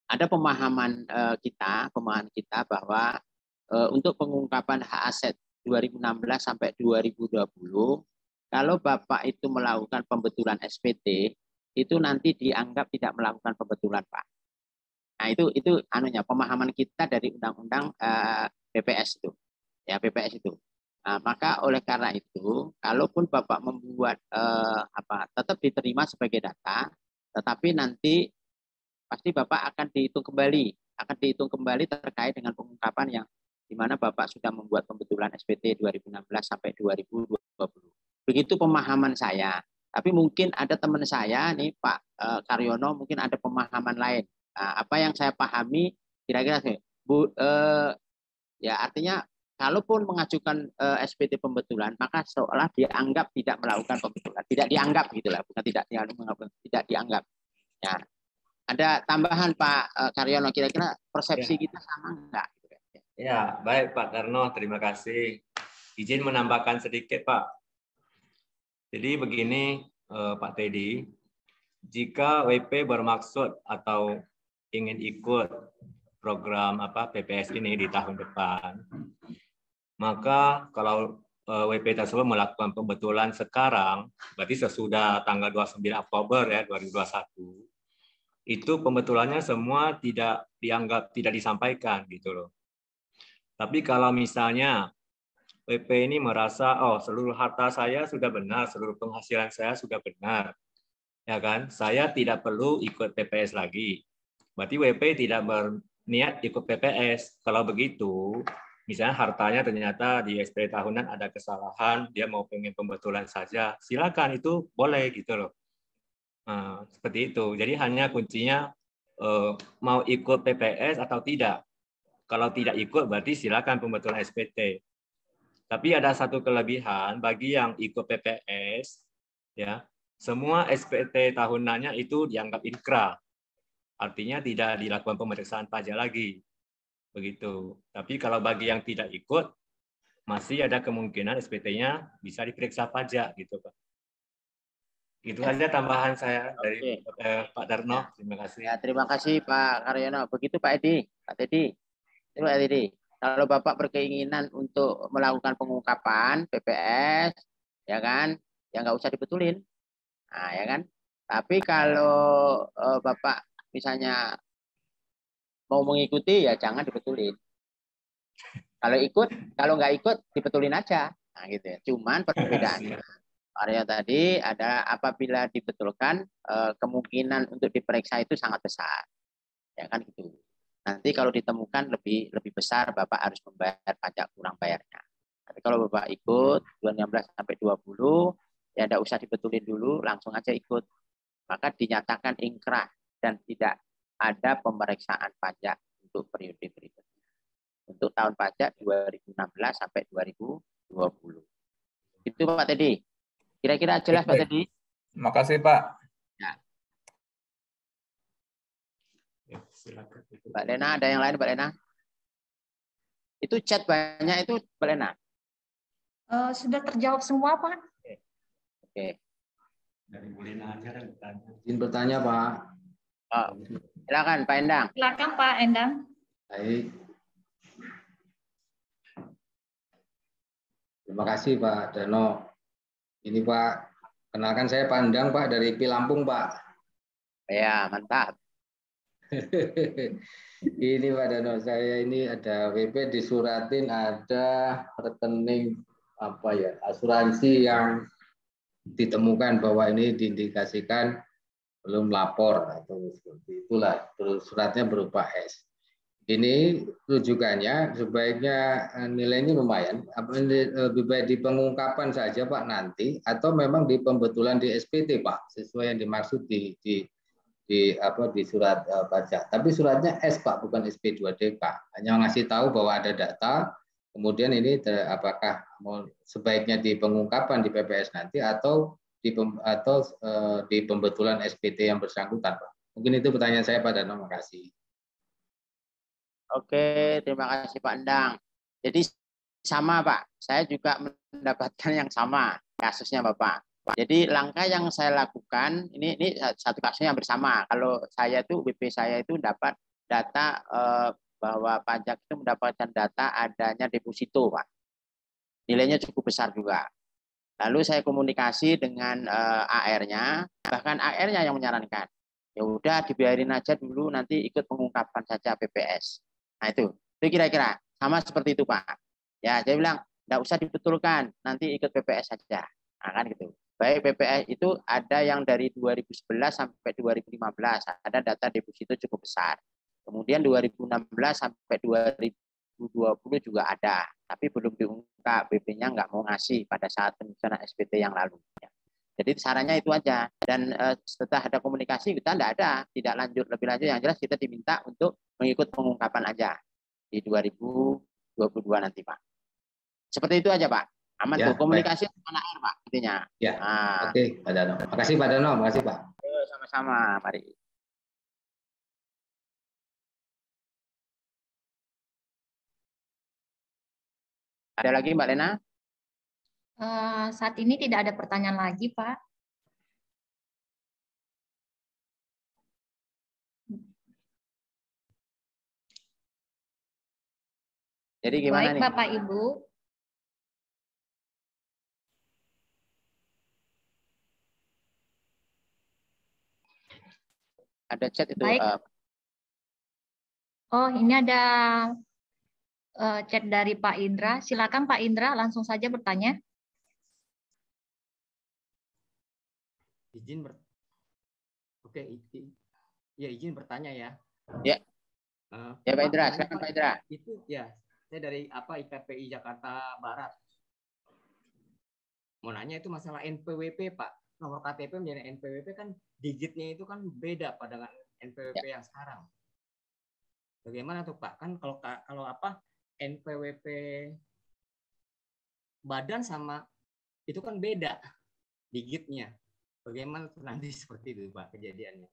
ada pemahaman kita bahwa untuk pengungkapan hak aset 2016 sampai 2020, kalau Bapak itu melakukan pembetulan SPT, itu nanti dianggap tidak melakukan pembetulan, Pak. Nah, itu pemahaman kita dari undang-undang PPS itu. Ya, PPS itu. Nah, maka oleh karena itu, kalaupun Bapak membuat tetap diterima sebagai data, tetapi nanti pasti Bapak akan dihitung kembali terkait dengan pengungkapan yang di mana Bapak sudah membuat pembetulan SPT 2016 sampai 2020. Begitu pemahaman saya. Tapi mungkin ada teman saya nih Pak Karyono mungkin ada pemahaman lain. Nah, apa yang saya pahami kira-kira ya artinya kalaupun mengajukan SPT pembetulan maka seolah dianggap tidak melakukan pembetulan, tidak dianggap gitulah, bukan tidak dianggap. Ya. Ada tambahan Pak Karyono, kira-kira persepsi kita sama enggak? Ya, baik Pak Karno, terima kasih. Izin menambahkan sedikit Pak. Jadi begini Pak Teddy, jika WP bermaksud atau ingin ikut program PPS ini di tahun depan, maka kalau WP tersebut melakukan pembetulan sekarang, berarti sesudah tanggal 29 Oktober ya 2021, itu pembetulannya semua tidak dianggap tidak disampaikan gitu loh. Tapi kalau misalnya WP ini merasa seluruh harta saya sudah benar, seluruh penghasilan saya sudah benar, ya kan? Saya tidak perlu ikut PPS lagi. Berarti WP tidak berniat ikut PPS. Kalau begitu, misalnya hartanya ternyata di SPT tahunan ada kesalahan, dia mau pengen pembetulan saja, silakan, itu boleh gitu loh. Nah, seperti itu. Jadi hanya kuncinya mau ikut PPS atau tidak. Kalau tidak ikut berarti silakan pembetulan SPT. Tapi ada satu kelebihan bagi yang ikut PPS, ya, semua SPT tahunannya itu dianggap inkrah. Artinya tidak dilakukan pemeriksaan pajak lagi. Begitu. Tapi kalau bagi yang tidak ikut, masih ada kemungkinan SPT-nya bisa diperiksa pajak gitu, Pak. Itu aja tambahan saya dari Pak Darno. Terima kasih. Ya, terima kasih Pak Karyono. Begitu Pak Edi, Pak Teddy. Itu Pak Teddy. Kalau Bapak berkeinginan untuk melakukan pengungkapan PPS, ya kan, ya nggak usah dibetulin. Nah, ya kan. Tapi kalau Bapak misalnya mau mengikuti, ya jangan dibetulin. Kalau nggak ikut, dibetulin aja. Nah, gitu ya. Cuman perbedaannya area tadi adalah apabila dibetulkan, kemungkinan untuk diperiksa itu sangat besar. Ya kan gitu. Nanti kalau ditemukan lebih besar, Bapak harus membayar pajak kurang bayarnya. Tapi kalau Bapak ikut 2016 sampai 20, ya tidak usah dibetulin dulu, langsung aja ikut. Maka dinyatakan ingkrah dan tidak ada pemeriksaan pajak untuk periode berikutnya. Untuk tahun pajak 2016 sampai 2020. Itu Pak Teddy. Kira-kira jelas Pak Teddy? Terima kasih Pak. Ya. Ya, silakan. Mbak Lena, ada yang lain Mbak Lena? Itu chat banyak itu Mbak Lena? Sudah terjawab semua, Pak. Oke. Dari Bu Lena aja dan bertanya. Izin bertanya Pak. Oh, silakan Pak Endang. Silakan Pak Endang. Baik. Terima kasih Pak Dano. Ini Pak, kenalkan saya Pak Endang Pak dari Lampung Pak. Ya, mantap. Ini Pak Dano, saya ini ada WP disuratin, ada rekening apa ya, asuransi yang ditemukan bahwa ini diindikasikan belum lapor atau seperti itulah. Terus suratnya berupa S. Ini rujukannya sebaiknya nilainya lumayan. Lebih baik di pengungkapan saja Pak nanti, atau memang di pembetulan di SPT Pak, sesuai yang dimaksud di surat pajak. Tapi suratnya S Pak, bukan SP2D Pak. Hanya ngasih tahu bahwa ada data. Kemudian ini apakah sebaiknya di pengungkapan di PPS nanti atau di pembetulan SPT yang bersangkutan Pak. Mungkin itu pertanyaan saya Pak Dano. Terima kasih. Oke, terima kasih Pak Endang. Jadi sama Pak, saya juga mendapatkan yang sama kasusnya Bapak. Jadi langkah yang saya lakukan, ini satu kasusnya yang bersama. Kalau saya itu, BP saya itu dapat data bahwa pajak itu mendapatkan data adanya deposito Pak. Nilainya cukup besar juga. Lalu saya komunikasi dengan AR-nya, bahkan AR-nya yang menyarankan, ya udah dibiarin aja dulu, nanti ikut pengungkapan saja PPS. Nah itu kira-kira sama seperti itu Pak. Ya, saya bilang nggak usah dibetulkan, nanti ikut PPS saja. Nah, kan gitu. Baik PPS itu ada yang dari 2011 sampai 2015 ada data deposito cukup besar. Kemudian 2016 sampai 2020 juga ada, tapi belum diungkap, BP-nya nggak mau ngasih pada saat penyusunan SPT yang lalu. Jadi sarannya itu aja. Dan setelah ada komunikasi kita tidak lanjut lebih lanjut. Yang jelas kita diminta untuk mengikut pengungkapan aja di 2022 nanti Pak. Seperti itu aja Pak. Aman ya, tuh komunikasi dengan AR Pak intinya. Ya. Nah. Oke Pak Dano. Makasih Pak Dano. Makasih Pak. Sama-sama. Mari. Ada lagi Mbak Lena? Saat ini tidak ada pertanyaan lagi, Pak. Jadi gimana Baik, nih? Bapak Ibu. Ada chat itu. Baik. Oh, ini ada chat dari Pak Indra. Silakan Pak Indra, langsung saja bertanya. Oke, ya izin bertanya ya. Ya. Ya Pak Indra, silakan Pak Indra. Itu ya, saya dari IPPI Jakarta Barat. Mau nanya itu masalah NPWP Pak. Nomor KTP menjadi NPWP kan digitnya itu kan beda Pak dengan NPWP yang sekarang. Bagaimana tuh Pak? Kan kalau NPWP badan sama itu kan beda digitnya. Bagaimana tuh nanti seperti itu Pak kejadiannya?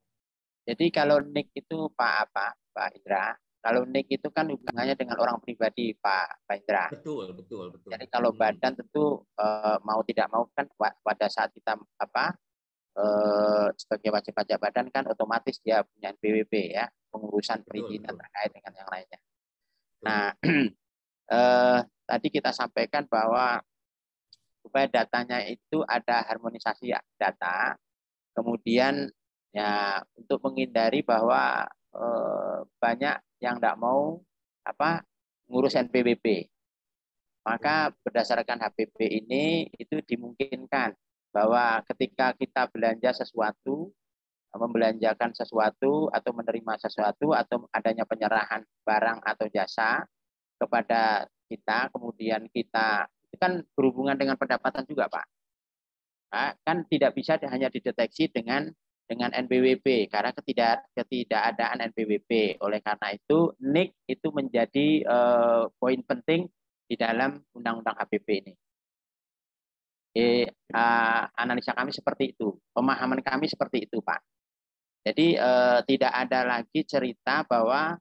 Jadi kalau NIK itu Pak Indra, kalau NIK itu kan hubungannya dengan orang pribadi Pak Indra. Betul. Jadi kalau badan tentu mau tidak mau kan pada saat kita sebagai wajib pajak badan kan otomatis dia punya NPWP ya, pengurusan perizinan terkait dengan yang lainnya. Nah, tadi kita sampaikan bahwa supaya datanya itu ada harmonisasi data, kemudian ya untuk menghindari bahwa banyak yang tidak mau ngurus NPWP. Maka berdasarkan HPP ini itu dimungkinkan bahwa ketika kita belanja sesuatu, membelanjakan sesuatu atau menerima sesuatu atau adanya penyerahan barang atau jasa kepada kita, kemudian kita itu kan berhubungan dengan pendapatan juga Pak. Nah, kan tidak bisa hanya dideteksi dengan NPWP karena ketidakadaan NPWP. Oleh karena itu NIK itu menjadi poin penting di dalam undang-undang HPP ini. Analisa kami seperti itu, pemahaman kami seperti itu Pak. Jadi tidak ada lagi cerita bahwa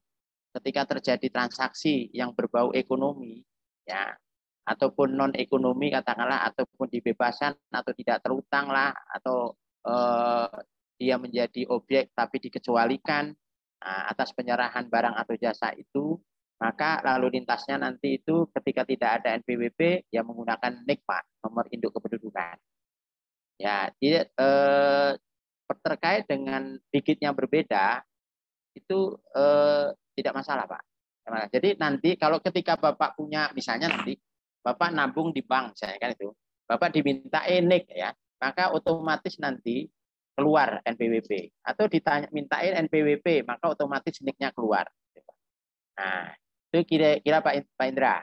ketika terjadi transaksi yang berbau ekonomi, ya, ataupun non ekonomi katakanlah, ataupun dibebaskan atau tidak terutang lah, atau dia menjadi objek tapi dikecualikan atas penyerahan barang atau jasa itu, maka lalu lintasnya nanti itu ketika tidak ada NPWP ya menggunakan NIK Pak, nomor induk kependudukan. Ya, terkait dengan digitnya berbeda itu tidak masalah Pak. Jadi nanti kalau ketika Bapak punya misalnya nanti Bapak nabung di bank saya kan itu, Bapak diminta NIK ya, maka otomatis nanti keluar NPWP atau mintain NPWP maka otomatis NIK-nya keluar. Nah, itu kira-kira Pak Indra.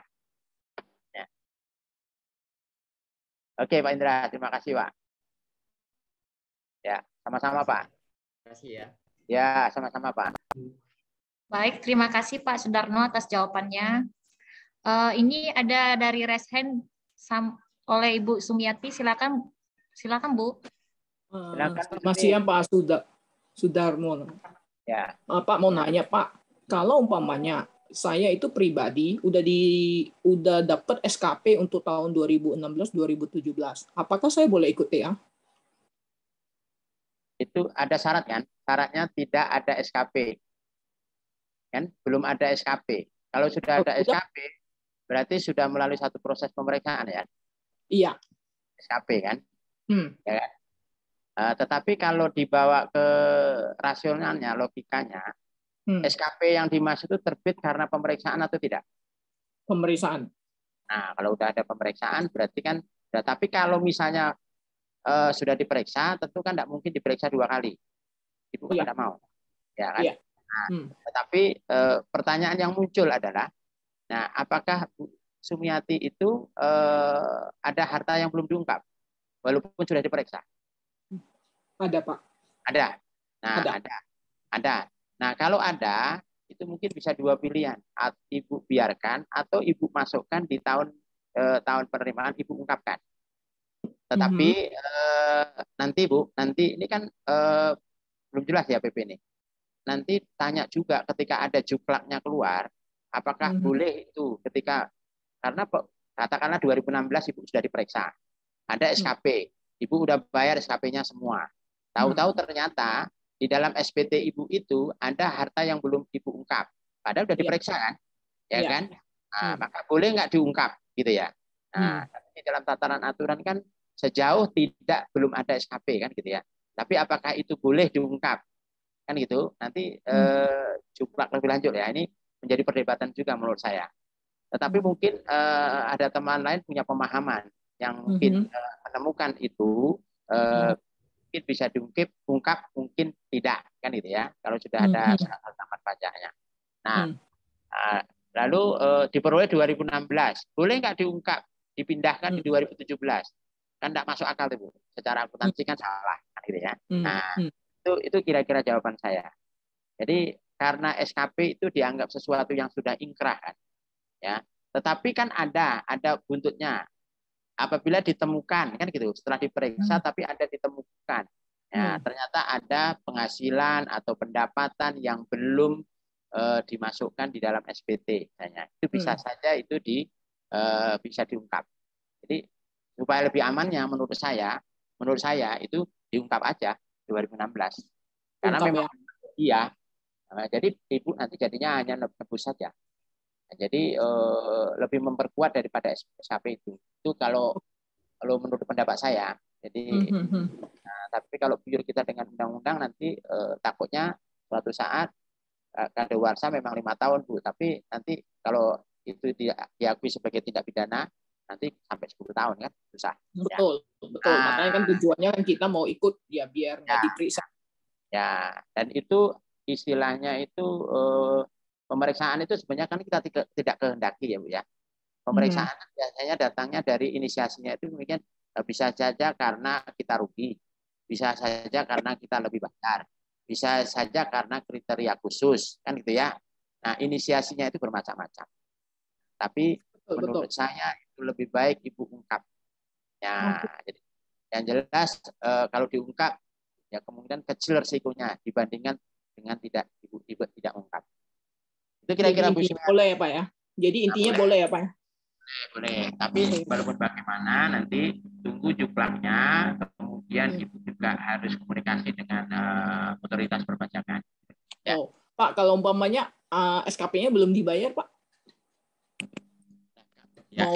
Ya. Oke Pak Indra, terima kasih Pak. Ya, sama-sama Pak. Terima kasih ya. Ya, sama-sama Pak. Baik, terima kasih Pak Sudarno atas jawabannya. Ini ada dari raise hand oleh Ibu Sumiati, silakan Bu. Selamat siang Pak Sudarmo. Ya. Pak mau nanya Pak, kalau umpamanya saya itu pribadi udah dapat SKP untuk tahun 2016-2017, apakah saya boleh ikut TA? Itu ada syarat kan? Syaratnya tidak ada SKP. Kan? Belum ada SKP. Kalau sudah ada SKP, berarti sudah melalui satu proses pemeriksaan ya? Iya. SKP kan? Ya kan? Tetapi kalau dibawa ke rasionalnya, logikanya, SKP yang dimaksud itu terbit karena pemeriksaan atau tidak? Pemeriksaan. Nah, kalau udah ada pemeriksaan berarti kan, tapi kalau misalnya sudah diperiksa, tentu kan tidak mungkin diperiksa 2 kali. Ibu kan tidak mau. Ya kan? Iya. Nah, tetapi pertanyaan yang muncul adalah, nah, apakah Bu Sumiati itu ada harta yang belum diungkap, walaupun sudah diperiksa? Ada Pak. Ada. Nah, ada. Nah, kalau ada, itu mungkin bisa 2 pilihan. Ibu biarkan atau Ibu masukkan di tahun penerimaan Ibu ungkapkan. Tetapi nanti Bu, nanti ini kan belum jelas ya PP ini. Nanti tanya juga ketika ada juklaknya keluar, apakah boleh itu ketika, karena katakanlah 2016 Ibu sudah diperiksa, ada SKP, Ibu udah bayar SKP-nya semua. Tahu-tahu ternyata di dalam SPT Ibu itu ada harta yang belum Ibu ungkap. Padahal sudah diperiksa kan? Ya kan? Nah, maka boleh nggak diungkap gitu ya. Nah, di dalam tataran aturan kan sejauh belum ada SKP kan gitu ya. Tapi apakah itu boleh diungkap? Kan gitu. Nanti juklak lebih lanjut ya. Ini menjadi perdebatan juga menurut saya. Tetapi mungkin ada teman lain punya pemahaman yang mungkin menemukan itu mungkin bisa diungkap, mungkin tidak kan gitu ya, kalau sudah ada taman pajaknya. Nah, lalu diperoleh 2016, boleh nggak diungkap, dipindahkan di 2017? Kan tidak masuk akal itu, secara akuntansi kan salah kan gitu ya. Nah, itu kira-kira jawaban saya. Jadi karena SKP itu dianggap sesuatu yang sudah ingkrah kan, ya. Tetapi kan ada buntutnya. apabila ditemukan kan gitu, setelah diperiksa tapi ada ditemukan ya ternyata ada penghasilan atau pendapatan yang belum dimasukkan di dalam SPT misalnya, itu bisa saja itu bisa diungkap. Jadi supaya lebih amannya menurut saya itu diungkap aja 2016 karena Ungkap, memang iya. Jadi ibu nanti jadinya hanya nebus saja. Jadi lebih memperkuat daripada SKP itu. Itu kalau menurut pendapat saya. Jadi, tapi kalau pure kita dengan undang-undang nanti takutnya suatu saat kadaluarsa memang 5 tahun Bu, tapi nanti kalau itu diakui sebagai tindak pidana nanti sampai 10 tahun kan susah. Betul, ya. Betul. Makanya kan tujuannya kan kita mau ikut ya biar nggak diperiksa. Ya, dan itu istilahnya itu pemeriksaan itu sebenarnya kan kita tidak kehendaki ya Bu ya. Pemeriksaan biasanya datangnya dari inisiasinya itu mungkin bisa saja karena kita rugi, bisa saja karena kita lebih bayar, bisa saja karena kriteria khusus kan gitu ya. Nah inisiasinya itu bermacam-macam. Tapi menurut saya itu lebih baik ibu ungkap. Ya, jadi yang jelas kalau diungkap ya kemungkinan kecil risikonya dibandingkan dengan ibu tidak ungkap. Itu kira-kira Bu Simi. Boleh ya Pak ya. Jadi intinya boleh ya Pak ya. Boleh, tapi walaupun bagaimana nanti tunggu juklaknya, kemudian ibu juga harus komunikasi dengan otoritas perpajakan. Ya. Oh, Pak, kalau umpamanya SKP-nya belum dibayar Pak, ya,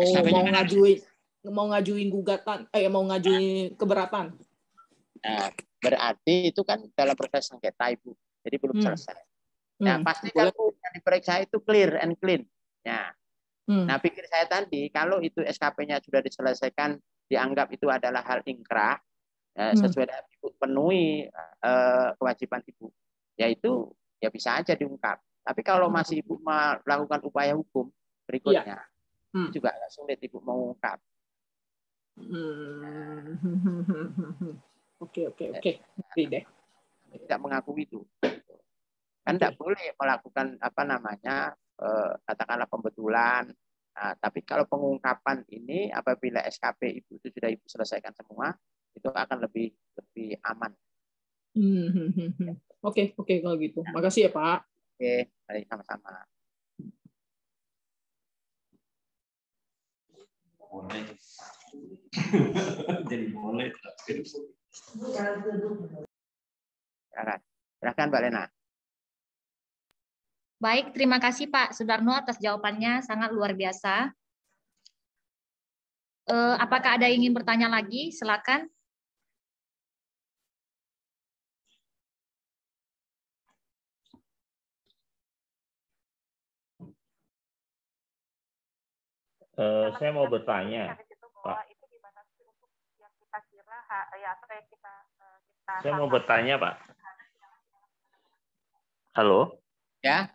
mau ngajuin gugatan, mau ngajuin keberatan. Nah, berarti itu kan dalam proses sengketa ibu, jadi belum selesai. Nah, pastikan yang diperiksa itu clear and clean. Ya. Nah, pikir saya tadi, kalau itu SKP-nya sudah diselesaikan, dianggap itu adalah hal ingkrah, sesuai dengan ibu penuhi kewajiban ibu, yaitu ya bisa aja diungkap. Tapi kalau masih ibu melakukan upaya hukum berikutnya, juga agak sulit ibu mengungkap. Oke. Ngerti deh. Tidak mengakui itu. Kan tidak boleh melakukan katakanlah pembetulan. Nah, tapi kalau pengungkapan ini apabila SKP ibu itu sudah ibu selesaikan semua, itu akan lebih aman. Oke, kalau gitu. Makasih ya Pak. Oke, baik, sama-sama. Boleh. Jadi boleh. Silakan Mbak Lena. Baik, terima kasih Pak Sudarno atas jawabannya, sangat luar biasa. Apakah ada yang ingin bertanya lagi? Silakan. Saya mau bertanya, Pak. Saya mau bertanya, Pak. Halo? Ya.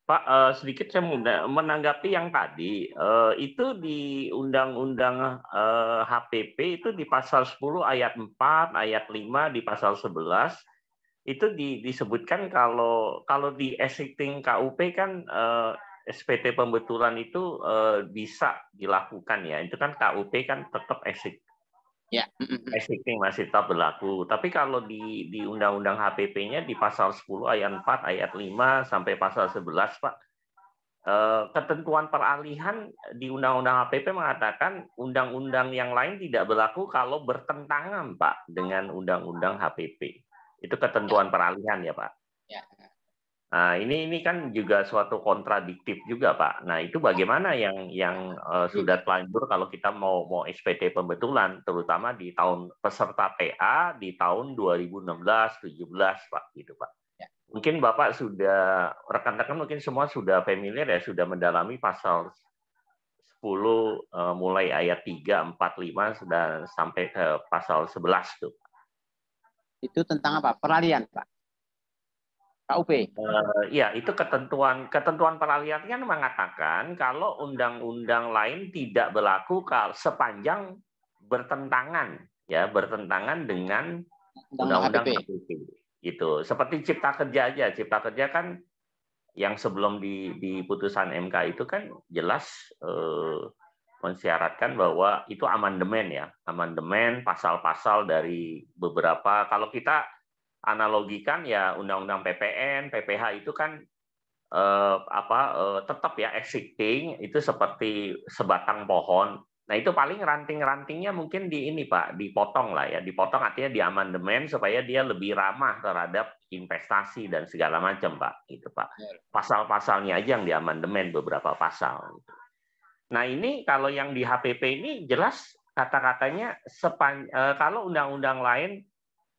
Pak, sedikit saya mau menanggapi yang tadi. Itu di Undang-Undang HPP itu di pasal 10 ayat 4, ayat 5 di pasal 11 itu disebutkan kalau di existing KUP kan SPT pembetulan itu bisa dilakukan ya. Itu kan KUP kan tetap existing masih tetap berlaku. Tapi kalau di Undang-Undang HPP-nya di pasal 10 ayat 4 ayat 5 sampai pasal 11 Pak, ketentuan peralihan di Undang-Undang HPP mengatakan undang-undang yang lain tidak berlaku kalau bertentangan Pak dengan Undang-Undang HPP. Itu ketentuan peralihan ya Pak. Ya. Nah, ini kan juga suatu kontradiktif juga, Pak. Nah, itu bagaimana yang sudah telanjur kalau kita mau SPT pembetulan, terutama di tahun peserta TA di tahun 2016-17, Pak, gitu, Pak. Ya. Mungkin Bapak sudah, rekan-rekan mungkin semua sudah familiar ya, sudah mendalami pasal 10 mulai ayat 3, 4, 5 dan sampai ke pasal 11 tuh. Itu tentang apa? Peralihan, Pak. KUP. Ya, itu ketentuan peralihan kan mengatakan kalau undang-undang lain tidak berlaku sepanjang bertentangan dengan undang-undang HPP. Gitu. Seperti Cipta Kerja aja. Cipta Kerja kan yang sebelum di putusan MK itu kan jelas mensyaratkan bahwa itu amandemen ya, amandemen pasal-pasal dari beberapa. Kalau kita analogikan ya undang-undang PPN, PPH itu kan tetap ya existing itu seperti sebatang pohon. Nah itu paling ranting-rantingnya mungkin di ini Pak, dipotong lah ya, dipotong artinya di amandemen supaya dia lebih ramah terhadap investasi dan segala macam Pak, gitu Pak. Pasal-pasalnya aja yang di amandemen beberapa pasal. Gitu. Nah ini kalau yang di HPP ini jelas kata-katanya kalau undang-undang lain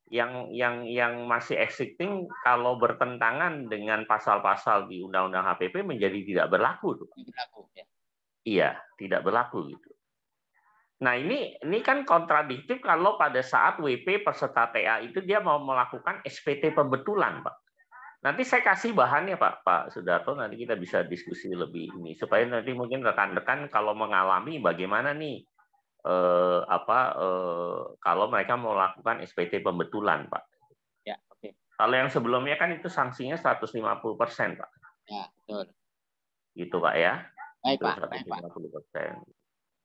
yang masih existing kalau bertentangan dengan pasal-pasal di undang-undang HPP menjadi tidak berlaku. Iya, tidak berlaku gitu. Nah ini kan kontradiktif kalau pada saat WP peserta TA itu dia mau melakukan SPT pembetulan, Pak. Nanti saya kasih bahannya Pak Sudarto, nanti kita bisa diskusi lebih ini supaya nanti mungkin rekan-rekan kalau mengalami bagaimana nih kalau mereka mau melakukan SPT pembetulan, Pak. Ya, oke. Kalau yang sebelumnya kan itu sanksinya 150%, Pak. Ya, betul. Gitu, Pak ya. Baik, itu Pak. 150%.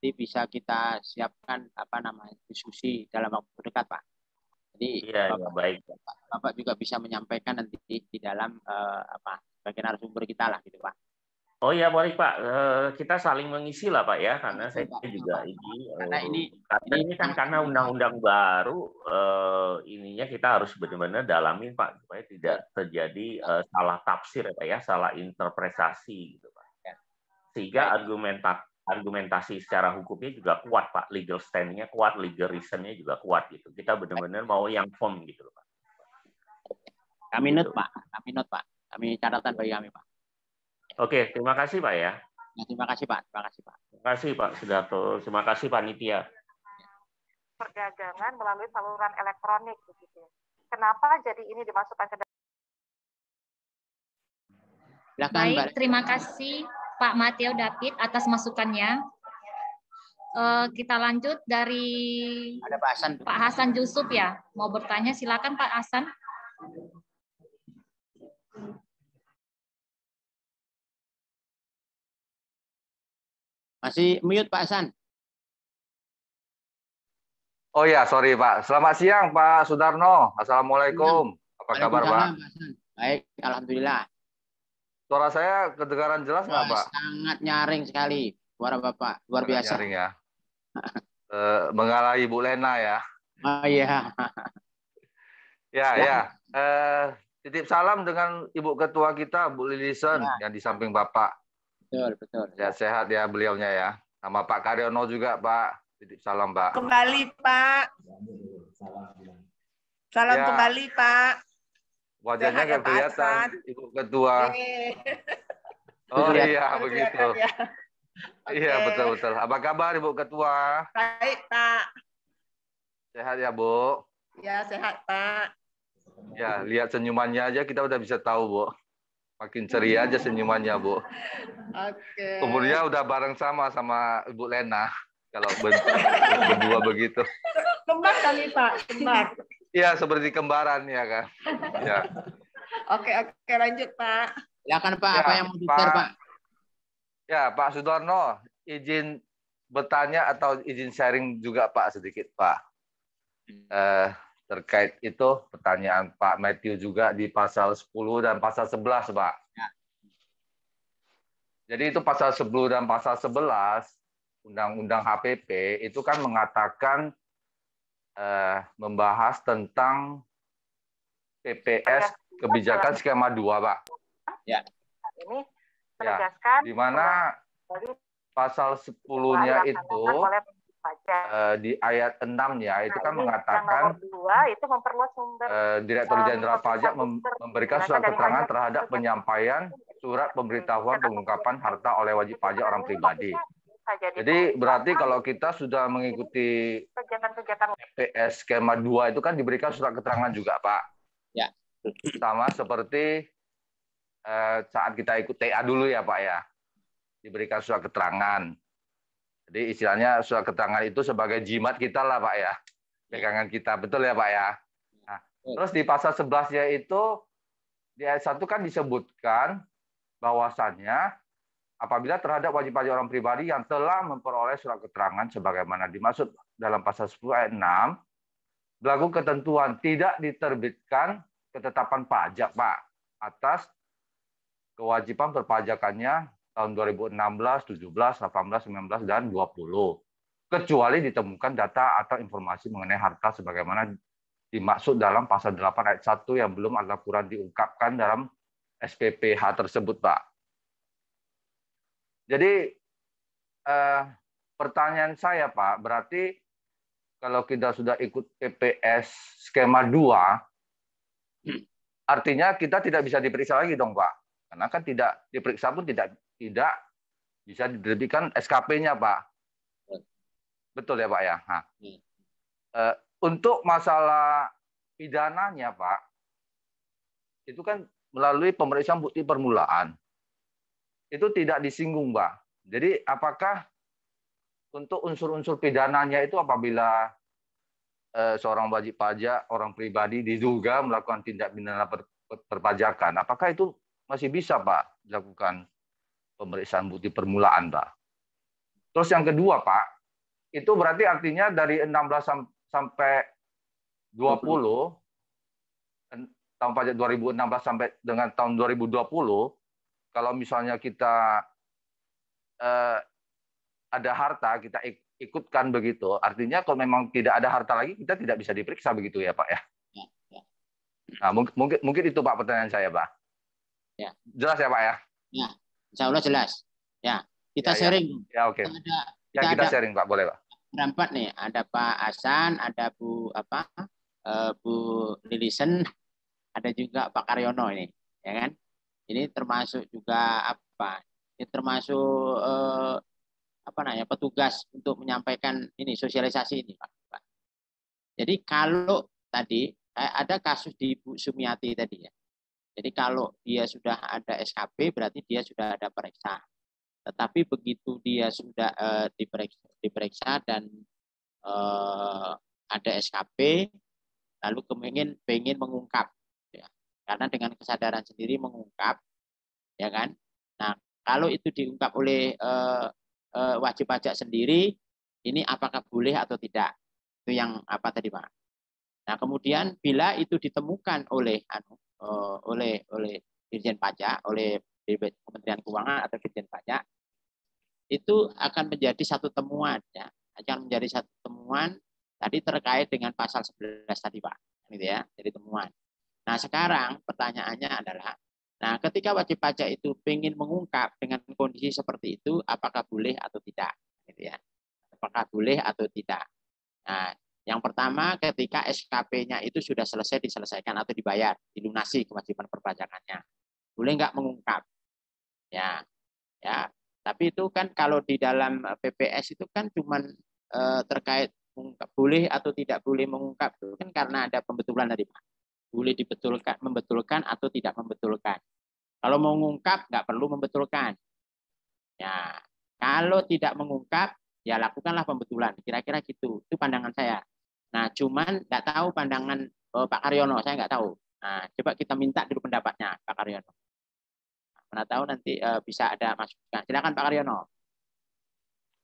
Jadi bisa kita siapkan diskusi dalam waktu dekat, Pak. Jadi baik. Bapak juga bisa menyampaikan nanti di dalam bagian narasumber kita lah, gitu, Pak. Oh ya boleh Pak, kita saling mengisi lah Pak ya, karena saya juga ini kan karena undang-undang baru, ininya kita harus benar-benar dalamin Pak supaya tidak terjadi salah tafsir Pak ya, salah interpretasi gitu Pak. Sehingga argumentasi secara hukumnya juga kuat Pak, legal stand-nya kuat, legal reason-nya juga kuat gitu. Kita benar-benar mau yang firm gitu Pak. Kami note Pak, kami catatan bagi kami Pak. Oke, terima kasih Pak ya. Terima kasih Pak. Terima kasih Pak Sudarto. Terima kasih Panitia. Perdagangan melalui saluran elektronik begitu. Kenapa jadi ini dimasukkan ke Baik, terima kasih Pak Mateo David atas masukannya. Kita lanjut dari ada Pak Hasan Yusuf ya. Mau bertanya silakan Pak Hasan. Masih mute Pak Hasan. Oh ya, sorry Pak. Selamat siang Pak Sudarno. Assalamualaikum. Apa kabar Pak? Baik, alhamdulillah. Suara saya kedengaran jelas nggak Pak? Sangat nyaring sekali suara Bapak, luar biasa. Nyaring ya. Mengalahi Bu Lena ya. Oh iya. Ya. Titip salam dengan Ibu Ketua kita Bu Lilison yang di samping Bapak. Betul. Sehat ya beliaunya ya. Sama Pak Karyono juga Pak. Titip salam Pak. Kembali Pak. Salam ya. Kembali Pak. Wajahnya nggak kelihatan Ibu Ketua. Oh iya begitu. Ya. Iya betul. Apa kabar Ibu Ketua? Baik Pak. Sehat ya Bu? Ya sehat Pak. Ya lihat senyumannya aja kita udah bisa tahu Bu. Makin ceria aja senyumannya Bu. Oke. Umurnya udah bareng sama Ibu Lena. Kalau berdua begitu. Kembar kami Pak, kembar. Iya seperti kembaran ya kan. Ya. Oke lanjut Pak. Silakan Pak, apa yang mau dikatakan Pak? Ya Pak Sudarno, izin bertanya atau izin sharing juga Pak sedikit Pak. Terkait itu pertanyaan Pak Matthew juga di pasal 10 dan pasal 11 Pak. Ya. Jadi itu pasal 10 dan pasal 11 Undang-Undang HPP itu kan mengatakan membahas tentang PPS kebijakan skema 2 Pak. Ya. Ini menegaskan di mana pasal 10-nya itu di ayat 6-nya itu kan mengatakan itu memperluas sumber Direktur Jenderal Pajak memberikan surat keterangan terhadap penyampaian surat pemberitahuan pengungkapan harta oleh wajib pajak orang pribadi. Jadi berarti kalau kita sudah mengikuti PPS skema 2 itu kan diberikan surat keterangan juga Pak. Ya. Sama seperti saat kita ikut TA dulu ya Pak ya. Diberikan surat keterangan. Jadi istilahnya surat keterangan itu sebagai jimat kita lah Pak ya. Pegangan kita, betul ya Pak ya. Nah, terus di pasal 11-nya itu di ayat 1 kan disebutkan bahwasannya apabila terhadap wajib pajak orang pribadi yang telah memperoleh surat keterangan sebagaimana dimaksud dalam pasal 10 ayat 6, berlaku ketentuan tidak diterbitkan ketetapan pajak, Pak, atas kewajiban perpajakannya tahun 2016, 17, 18, 19, dan 20. Kecuali ditemukan data atau informasi mengenai harta sebagaimana dimaksud dalam pasal 8 ayat 1 yang belum atau kurang diungkapkan dalam SPPH tersebut, Pak. Jadi pertanyaan saya, Pak, berarti kalau kita sudah ikut PPS skema 2, artinya kita tidak bisa diperiksa lagi dong, Pak. Karena kan tidak diperiksa pun tidak bisa diterbitkan SKP-nya, Pak. Betul ya, Pak ya? Nah, untuk masalah pidananya, Pak, itu kan melalui pemeriksaan bukti permulaan. Itu tidak disinggung, Pak. Jadi apakah untuk unsur-unsur pidananya itu apabila seorang wajib pajak, orang pribadi diduga melakukan tindak pidana perpajakan, apakah itu masih bisa, Pak, dilakukan pemeriksaan bukti permulaan, Pak? Terus yang kedua, Pak, itu berarti artinya dari 16 sampai 20, tahun pajak 2016 sampai dengan tahun 2020, kalau misalnya kita ada harta, kita ikutkan begitu, artinya kalau memang tidak ada harta lagi, kita tidak bisa diperiksa begitu ya, Pak ya? Nah, mungkin itu, Pak, pertanyaan saya, Pak. Ya. Jelas ya, Pak ya? Ya, insya Allah jelas. Ya, kita sharing. Ya, oke. Kita sharing, Pak, boleh, Pak. Berempat nih, ada Pak Hasan, ada Bu Bu Lilisen, ada juga Pak Karyono ini, ya kan? Ini termasuk juga apa? Ini termasuk petugas untuk menyampaikan ini sosialisasi ini, Pak. Jadi kalau tadi ada kasus di Bu Sumiati tadi ya. Jadi kalau dia sudah ada SKP berarti dia sudah ada periksa. Tetapi begitu dia sudah diperiksa dan ada SKP, lalu pengen mengungkap. Karena dengan kesadaran sendiri mengungkap, ya kan. Nah, kalau itu diungkap oleh wajib pajak sendiri, ini apakah boleh atau tidak? Itu yang apa tadi, Pak? Nah, kemudian bila itu ditemukan oleh Dirjen Pajak, oleh Kementerian Keuangan atau Dirjen Pajak, itu akan menjadi satu temuan, ya, akan menjadi satu temuan tadi terkait dengan pasal 11 tadi, Pak, gitu ya, jadi temuan. Nah, sekarang pertanyaannya adalah, nah, ketika wajib pajak itu ingin mengungkap dengan kondisi seperti itu, apakah boleh atau tidak? Gitu ya. Apakah boleh atau tidak? Nah, yang pertama, ketika SKP-nya itu sudah selesai diselesaikan atau dibayar, dilunasi kewajiban perpajakannya, boleh nggak mengungkap? Ya, ya. Tapi itu kan kalau di dalam PPS itu kan cuman terkait mengungkap, boleh atau tidak boleh mengungkap itu kan karena ada pembetulan tadi, Pak. Boleh dibetulkan, membetulkan atau tidak membetulkan. Kalau mengungkap nggak perlu membetulkan. Ya, kalau tidak mengungkap, ya lakukanlah pembetulan. Kira-kira gitu. Itu pandangan saya. Nah, cuman nggak tahu pandangan Pak Karyono. Saya nggak tahu. Nah, coba kita minta dulu pendapatnya Pak Karyono. Mana tahu nanti bisa ada masukan. Silakan Pak Karyono.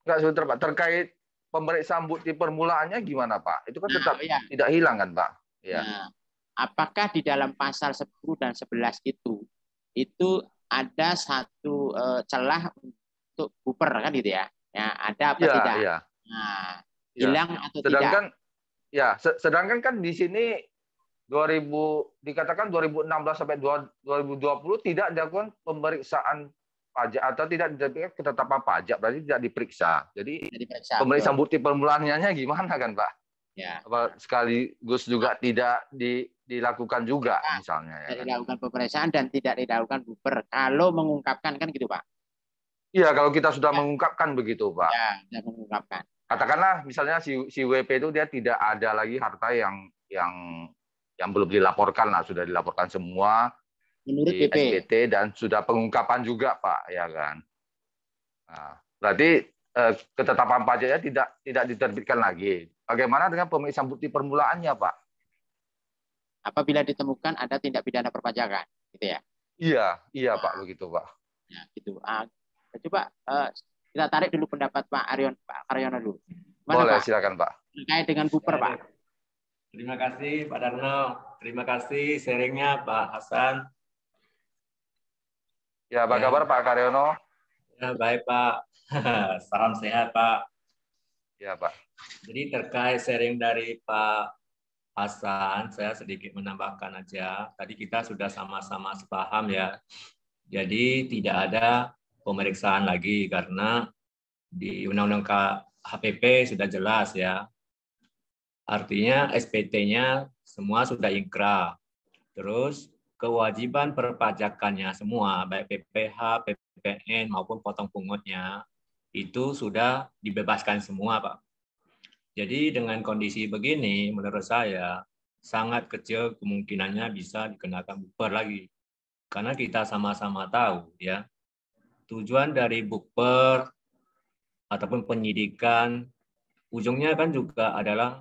Enggak, sebentar, Pak. Terkait pemeriksaan bukti permulaannya gimana, Pak? Itu kan tetap tidak hilang kan, Pak? Ya. Nah, apakah di dalam pasal 10 dan 11 itu ada satu celah untuk buper kan gitu ya? Ya, ada apa tidak? Iya. Nah, hilang atau tidak? Sedangkan kan di sini dikatakan 2016 sampai 2020 tidak dilakukan pemeriksaan pajak atau tidak diterbitkan ketetapan pajak, berarti tidak diperiksa. Jadi pemeriksaan bukti permulaannya gimana kan, Pak? Ya. Sekaligus juga tidak dilakukan juga misalnya. Tidak dilakukan pemeriksaan dan tidak dilakukan buper. Kalau mengungkapkan kan gitu, Pak? Iya, kalau kita sudah mengungkapkan begitu, Pak. Ya, sudah mengungkapkan. Katakanlah misalnya si WP itu dia tidak ada lagi harta yang belum dilaporkan lah, sudah dilaporkan semua menurut di PP. SPT dan sudah pengungkapan juga, Pak, ya kan. Nah, berarti ketetapan pajaknya tidak diterbitkan lagi. Bagaimana dengan pemeriksaan bukti permulaannya, Pak? Apabila ditemukan ada tindak pidana perpajakan, gitu ya? Iya, Pak, begitu, Pak. Ya, gitu. Coba kita tarik dulu pendapat Pak Karyono dulu. Mana, Boleh, Pak? silakan Pak. Terkait dengan Buper, Pak. Terima kasih Pak Darno. Terima kasih sharingnya Pak Hasan. Ya, apa kabar Pak Karyono? Ya, baik Pak. Salam sehat Pak. Ya Pak. Jadi terkait sharing dari Pak Hasan, saya sedikit menambahkan aja. Tadi kita sudah sama-sama sepaham ya. Jadi tidak ada pemeriksaan lagi karena di Undang-Undang HPP sudah jelas ya. Artinya SPT-nya semua sudah inkrah. Terus kewajiban perpajakannya semua, baik PPH, PPN maupun potong pungutnya, itu sudah dibebaskan semua, Pak. Jadi dengan kondisi begini, menurut saya sangat kecil kemungkinannya bisa dikenakan bukber lagi. Karena kita sama-sama tahu ya, tujuan dari bukber ataupun penyidikan, ujungnya kan juga adalah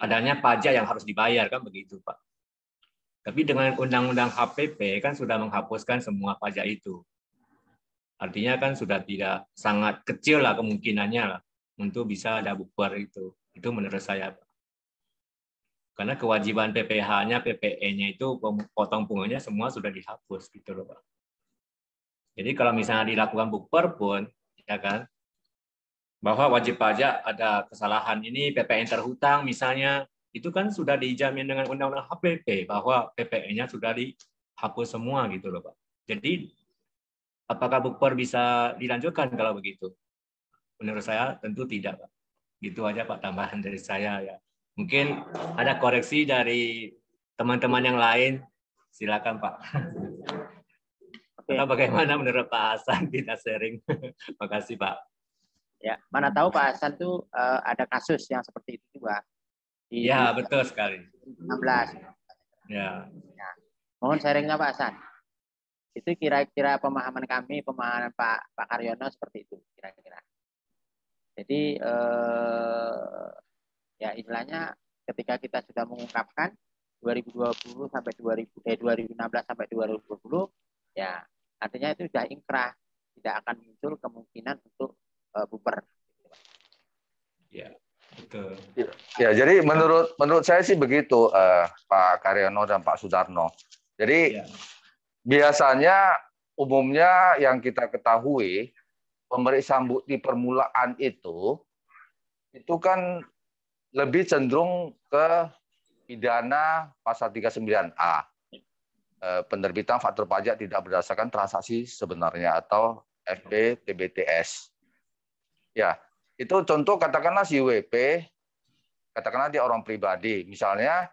adanya pajak yang harus dibayar, kan begitu Pak. Tapi dengan Undang-Undang HPP kan sudah menghapuskan semua pajak itu. Artinya kan sudah tidak, sangat kecil lah kemungkinannya lah untuk bisa ada bukber itu. Itu menurut saya Pak. Karena kewajiban PPH-nya, PPN-nya itu potong pungutnya semua sudah dihapus gitu loh Pak. Jadi kalau misalnya dilakukan bukber pun, ya kan, bahwa wajib pajak ada kesalahan ini, PPN terhutang misalnya, itu kan sudah dijamin dengan Undang-Undang HPP bahwa PPN-nya sudah dihapus semua gitu loh Pak. Jadi apakah bukber bisa dilanjutkan kalau begitu? Menurut saya tentu tidak Pak. Gitu aja Pak tambahan dari saya ya. Mungkin ada koreksi dari teman-teman yang lain, silakan Pak. Atau bagaimana menurut Pak Hasan kita sharing? Makasih Pak. Ya, mana tahu Pak Hasan tuh ada kasus yang seperti itu juga. Iya, betul sekali. 16. Ya. Ya. Mohon sharingnya Pak Hasan. Itu kira-kira pemahaman kami, pemahaman Pak Karyono seperti itu kira-kira. Jadi ya istilahnya ketika kita sudah mengungkapkan 2020 sampai 2016 sampai 2020, ya artinya itu sudah ingkrah, tidak akan muncul kemungkinan untuk buper. Ya, betul. Ya, jadi menurut saya sih begitu, Pak Karyono dan Pak Sudarno. Jadi biasanya umumnya yang kita ketahui pemeriksaan bukti permulaan itu kan lebih cenderung ke pidana pasal 39A. Penerbitan faktur pajak tidak berdasarkan transaksi sebenarnya atau FPTBTS. Ya, itu contoh katakanlah si WP, katakanlah dia orang pribadi, misalnya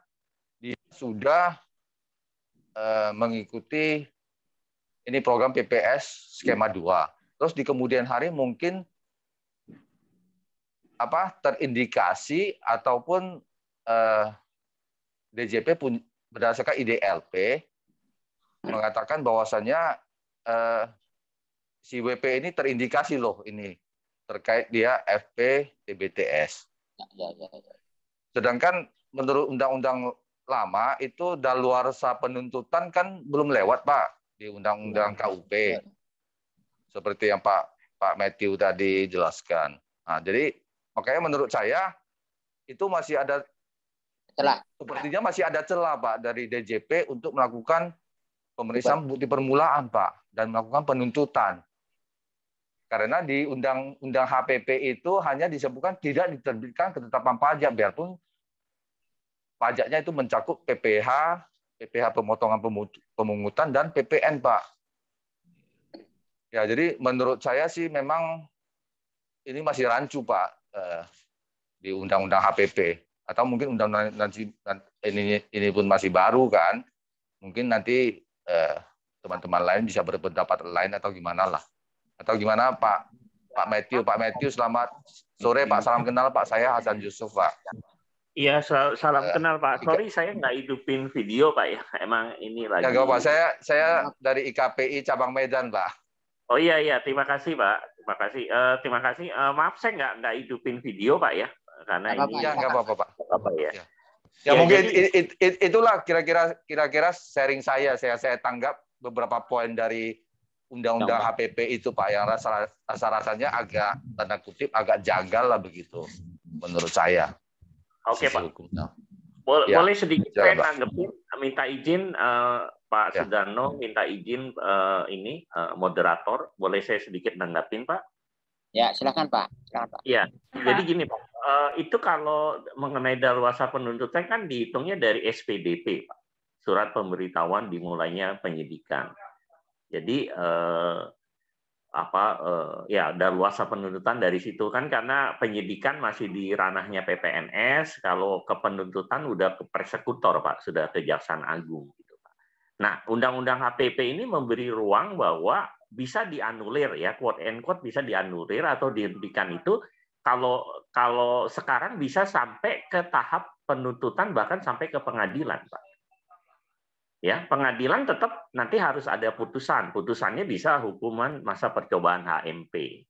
dia sudah mengikuti ini program PPS skema 2. Terus di kemudian hari mungkin terindikasi ataupun DJP pun berdasarkan IDLP mengatakan bahwasannya si WP ini terindikasi loh ini terkait dia FPTBTS. Sedangkan menurut undang-undang lama itu daluarsa penuntutan kan belum lewat Pak di undang-undang KUP. Seperti yang Pak Matthew tadi jelaskan. Nah, jadi makanya menurut saya itu masih ada celah. Sepertinya masih ada celah Pak dari DJP untuk melakukan pemeriksaan bukti permulaan Pak dan melakukan penuntutan. Karena di undang-undang HPP itu hanya disebutkan tidak diterbitkan ketetapan pajak, biarpun pajaknya itu mencakup PPH pemotongan pemungutan, dan PPN, Pak. Ya, jadi menurut saya sih memang ini masih rancu, Pak, di undang-undang HPP. Atau mungkin undang-undang ini pun masih baru kan. Mungkin nanti teman-teman lain bisa berpendapat lain atau gimana lah. Atau gimana Pak Matthew, selamat sore Pak, salam kenal Pak, saya Hasan Yusuf Pak. Iya, salam kenal Pak. Sorry saya nggak hidupin video Pak ya, emang ini lagi. Ya Pak, saya dari IKPI cabang Medan Pak. Oh iya, terima kasih Pak, terima kasih. Maaf saya nggak hidupin video Pak ya, karena ini. Ya nggak apa-apa Pak. Apa ya? Ya mungkin itulah kira-kira sharing saya tanggap beberapa poin dari undang-undang HPP itu Pak, yang rasa-rasanya agak tanda kutip agak janggal lah begitu menurut saya. Oke Pak. Hukumnya. Boleh sedikit saya Pak. tanggapin, minta izin Pak Sudarno, minta izin moderator, boleh saya sedikit tanggapin Pak? Ya, silakan Pak. Silakan Pak. Ya, jadi gini Pak, itu kalau mengenai daluarsa penuntutan kan dihitungnya dari SPDP Pak, surat pemberitahuan dimulainya penyidikan. Jadi ya daluarsa penuntutan dari situ kan, karena penyidikan masih di ranahnya PPNS, kalau ke penuntutan udah ke persekutor Pak, sudah ke Kejaksaan Agung gitu Pak. Nah, undang-undang HPP ini memberi ruang bahwa bisa dianulir ya, quote and quote bisa dianulir atau dihentikan itu kalau sekarang bisa sampai ke tahap penuntutan, bahkan sampai ke pengadilan Pak. Ya, pengadilan tetap nanti harus ada putusan. Putusannya bisa hukuman masa percobaan HMP.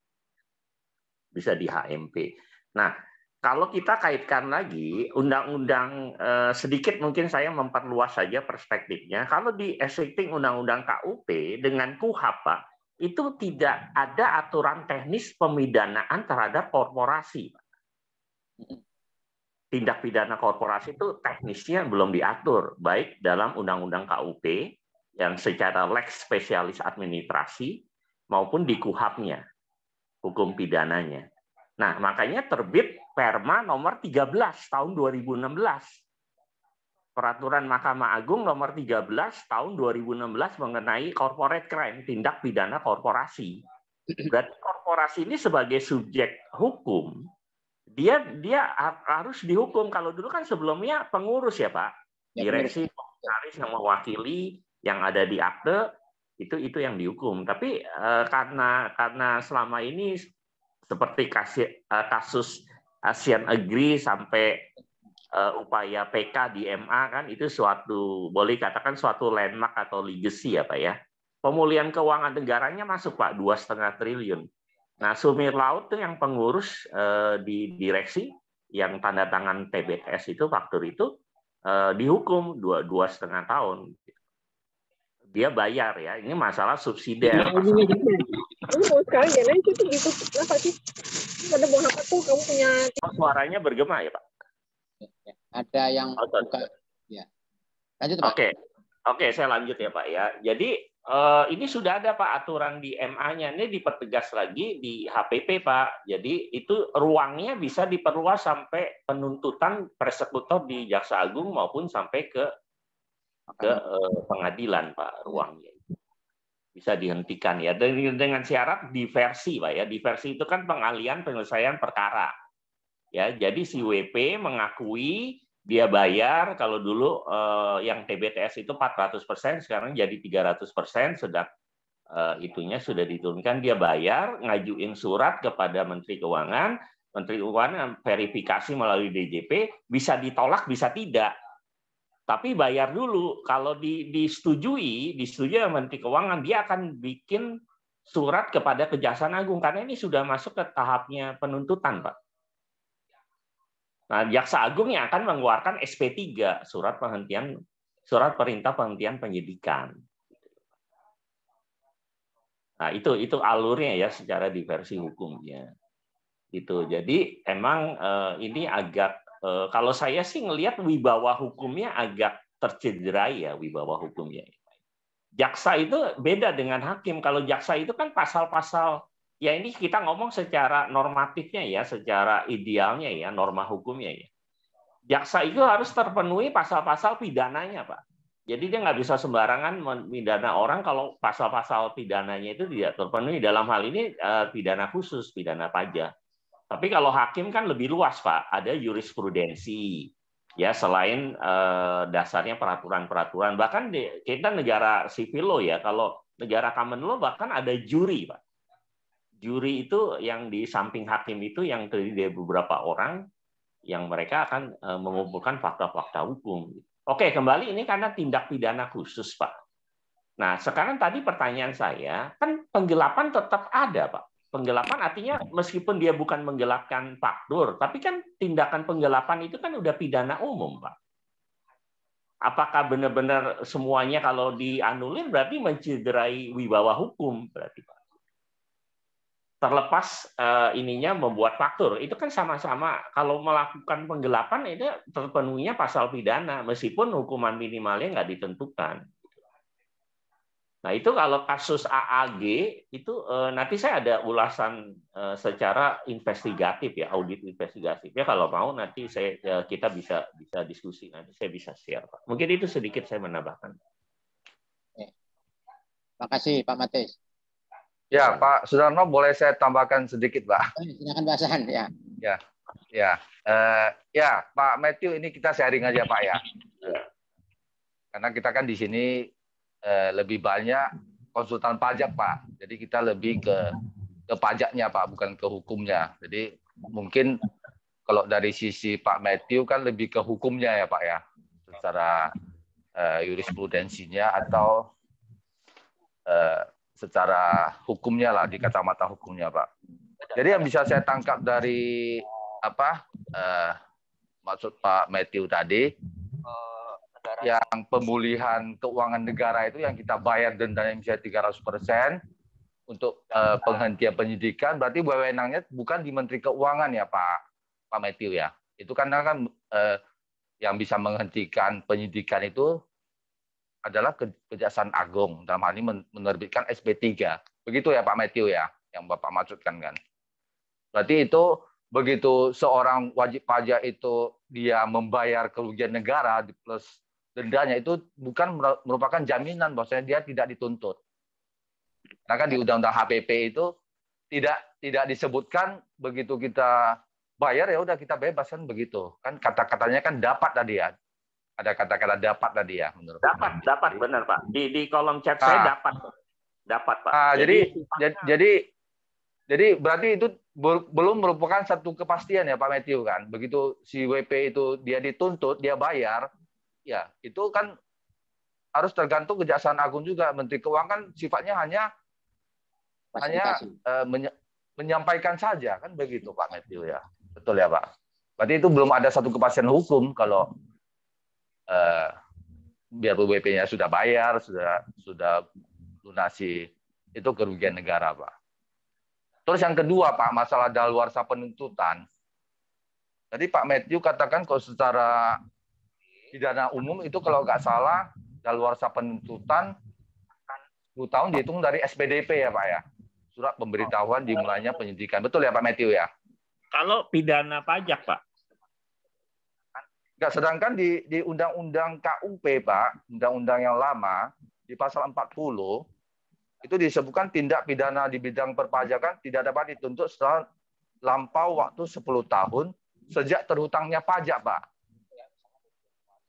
Bisa di HMP. Nah, kalau kita kaitkan lagi undang-undang, sedikit mungkin saya memperluas saja perspektifnya. Kalau di existing undang-undang KUP dengan KUHP, Pak, itu tidak ada aturan teknis pemidanaan terhadap korporasi, Pak. Tindak pidana korporasi itu teknisnya belum diatur, baik dalam Undang-Undang KUP yang secara lex spesialis administrasi maupun di KUHP-nya, hukum pidananya. Nah, makanya terbit Perma nomor 13 tahun 2016. Peraturan Mahkamah Agung nomor 13 tahun 2016 mengenai corporate crime, tindak pidana korporasi. Berarti korporasi ini sebagai subjek hukum, dia harus dihukum. Kalau dulu kan sebelumnya pengurus ya Pak, direksi, komisaris yang mewakili, yang ada di akte itu yang dihukum. Tapi karena selama ini seperti kasus ASEAN Agree sampai upaya PK di MA kan, itu suatu, boleh katakan suatu landmark atau legacy ya Pak ya. Pemulihan keuangan negaranya masuk Pak 2,5 triliun. Nah, Sumir Laut itu yang pengurus di direksi yang tanda tangan TBS itu, faktur itu dihukum 2,5 tahun. Dia bayar ya. Ini masalah subsidiar. Kamu mau sekarang ya nanti itu gitu kenapa sih? Pada mau apa tuh kamu punya? Suaranya bergema ya Pak. Ada yang buka. Ya. Lanjut Pak. Oke, saya lanjut ya Pak ya. Jadi ini sudah ada Pak aturan di MA-nya, ini dipertegas lagi di HPP Pak. Jadi itu ruangnya bisa diperluas sampai penuntutan persekutor di Jaksa Agung maupun sampai ke pengadilan Pak, ruangnya. Bisa dihentikan ya dengan syarat diversi Pak ya. Diversi itu kan pengalihan penyelesaian perkara. Ya, jadi si WP mengakui dia bayar, kalau dulu yang TBTS itu 400%, sekarang jadi 300%, sedang itunya sudah diturunkan, dia bayar, ngajuin surat kepada Menteri Keuangan verifikasi melalui DJP, bisa ditolak, bisa tidak. Tapi bayar dulu, kalau disetujui Menteri Keuangan, dia akan bikin surat kepada Kejaksaan Agung, karena ini sudah masuk ke tahapnya penuntutan, Pak. Nah, Jaksa Agung yang akan mengeluarkan SP3, surat perintah penghentian penyidikan. Nah, itu alurnya ya secara diversi hukumnya. Itu. Jadi emang ini agak kalau saya sih ngelihat wibawa hukumnya agak tercederai ya, wibawa hukumnya. Jaksa itu beda dengan hakim. Kalau jaksa itu kan pasal-pasal, ya ini kita ngomong secara normatifnya ya, secara idealnya ya, norma hukumnya ya. Jaksa itu harus terpenuhi pasal-pasal pidananya, Pak. Jadi dia nggak bisa sembarangan memidana orang kalau pasal-pasal pidananya itu tidak terpenuhi. Dalam hal ini pidana khusus, pidana pajak. Tapi kalau hakim kan lebih luas, Pak. Ada jurisprudensi. Ya, selain dasarnya peraturan-peraturan. Bahkan kita negara civil law ya, kalau negara common law bahkan ada juri, Pak. Juri itu yang di samping hakim itu yang terdiri dari beberapa orang yang mereka akan mengumpulkan fakta-fakta hukum. Oke, kembali ini karena tindak pidana khusus, Pak. Nah, sekarang tadi pertanyaan saya, kan penggelapan tetap ada, Pak. Penggelapan artinya meskipun dia bukan menggelapkan faktur, tapi kan tindakan penggelapan itu kan udah pidana umum, Pak. apakah benar-benar semuanya kalau dianulir berarti mencederai wibawa hukum berarti Pak. Terlepas ininya membuat faktur, itu kan sama-sama kalau melakukan penggelapan itu terpenuhinya pasal pidana meskipun hukuman minimalnya nggak ditentukan. Nah itu kalau kasus AAG itu nanti saya ada ulasan secara investigatif ya, audit investigatif ya, kalau mau nanti kita bisa diskusi, nanti saya bisa share Pak. Mungkin itu sedikit saya menambahkan. Terima kasih Pak Matis. Ya, Pak Sudarno, boleh saya tambahkan sedikit, Pak? Silakan Pak San, ya. Ya, Pak Matthew, ini kita sharing aja, Pak ya. Karena kita kan di sini lebih banyak konsultan pajak, Pak. Jadi kita lebih ke pajaknya, Pak, bukan ke hukumnya. Jadi mungkin kalau dari sisi Pak Matthew kan lebih ke hukumnya ya, Pak ya, secara jurisprudensinya atau secara hukumnya lah, di kacamata hukumnya, Pak. Jadi yang bisa saya tangkap dari maksud Pak Matthew tadi, yang pemulihan keuangan negara itu yang kita bayar dendanya misalnya 300% untuk penghentian penyidikan, berarti wewenangnya bukan di Menteri Keuangan ya Pak Matthew ya. Itu kan yang bisa menghentikan penyidikan itu adalah Kejaksaan Agung, dalam hal ini menerbitkan SP3. Begitu ya Pak Matthew ya, yang Bapak maksudkan kan. Berarti itu begitu seorang wajib pajak itu dia membayar kerugian negara plus dendanya, itu bukan merupakan jaminan bahwasanya dia tidak dituntut. Karena kan di Undang-Undang HPP itu tidak disebutkan begitu kita bayar ya udah kita bebas kan begitu. Kan kata-katanya kan dapat tadi ya. Ada kata-kata dapat tadi ya menurut dapat benar Pak. Di kolom chat saya dapat Pak. Jadi berarti itu belum merupakan satu kepastian ya Pak Matthew kan. Begitu si WP itu dia dituntut, dia bayar, ya itu kan harus tergantung Kejaksaan Agung juga. Menteri Keuangan sifatnya hanya menyampaikan saja kan begitu Pak Matthew ya. Betul ya Pak. Berarti itu belum ada satu kepastian hukum kalau biar WP-nya sudah bayar, sudah lunasi, itu kerugian negara, Pak. Terus yang kedua, Pak, masalah daluarsa penuntutan. Tadi Pak Matthew katakan kalau secara pidana umum itu kalau nggak salah daluarsa penuntutan 10 tahun dihitung dari SPDP ya, Pak ya. Surat pemberitahuan dimulainya penyidikan. Betul ya, Pak Matthew ya? Kalau pidana pajak, Pak. Enggak, sedangkan di Undang-Undang KUP, Pak, Undang-Undang yang lama, di pasal 40, itu disebutkan tindak pidana di bidang perpajakan tidak dapat dituntut setelah lampau waktu 10 tahun sejak terhutangnya pajak, Pak.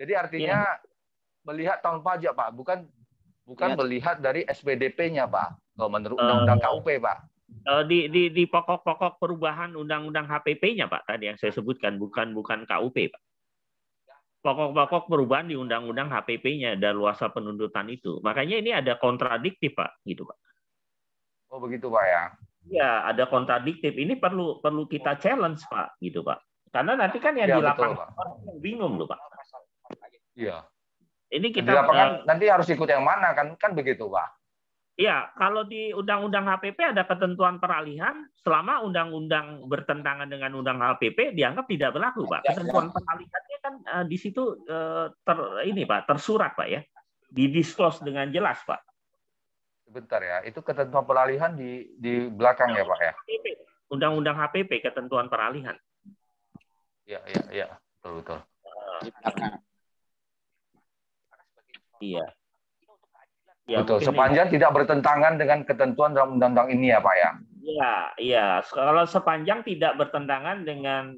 Jadi artinya melihat tahun pajak, Pak, bukan melihat dari SPDP-nya, Pak, kalau menurut Undang-Undang KUP, Pak. Di pokok-pokok perubahan Undang-Undang HPP-nya, Pak, tadi yang saya sebutkan, bukan KUP, Pak. Pokok-pokok perubahan di Undang-Undang HPP-nya dan luasa penuntutan itu. Makanya ini ada kontradiktif, Pak, gitu, Pak. Oh, begitu, Pak ya. Ya, ada kontradiktif. Ini perlu kita challenge, Pak, gitu, Pak. Karena nanti kan yang ya, di lapangan orang bingung loh, Pak. Iya. Ini kita di lapangan nanti harus ikut yang mana kan begitu, Pak. Iya, kalau di Undang-Undang HPP ada ketentuan peralihan, selama undang-undang bertentangan dengan Undang HPP dianggap tidak berlaku, Pak. Ketentuan peralihannya kan di situ tersurat, Pak ya, didisclose dengan jelas, Pak. Sebentar ya, itu ketentuan peralihan di belakang ya, Pak ya. Undang-Undang HPP ketentuan peralihan. Iya, betul. Iya. Ya, betul, sepanjang tidak bertentangan dengan ketentuan dalam undang-undang ini ya Pak ya? Iya. Kalau sepanjang tidak bertentangan dengan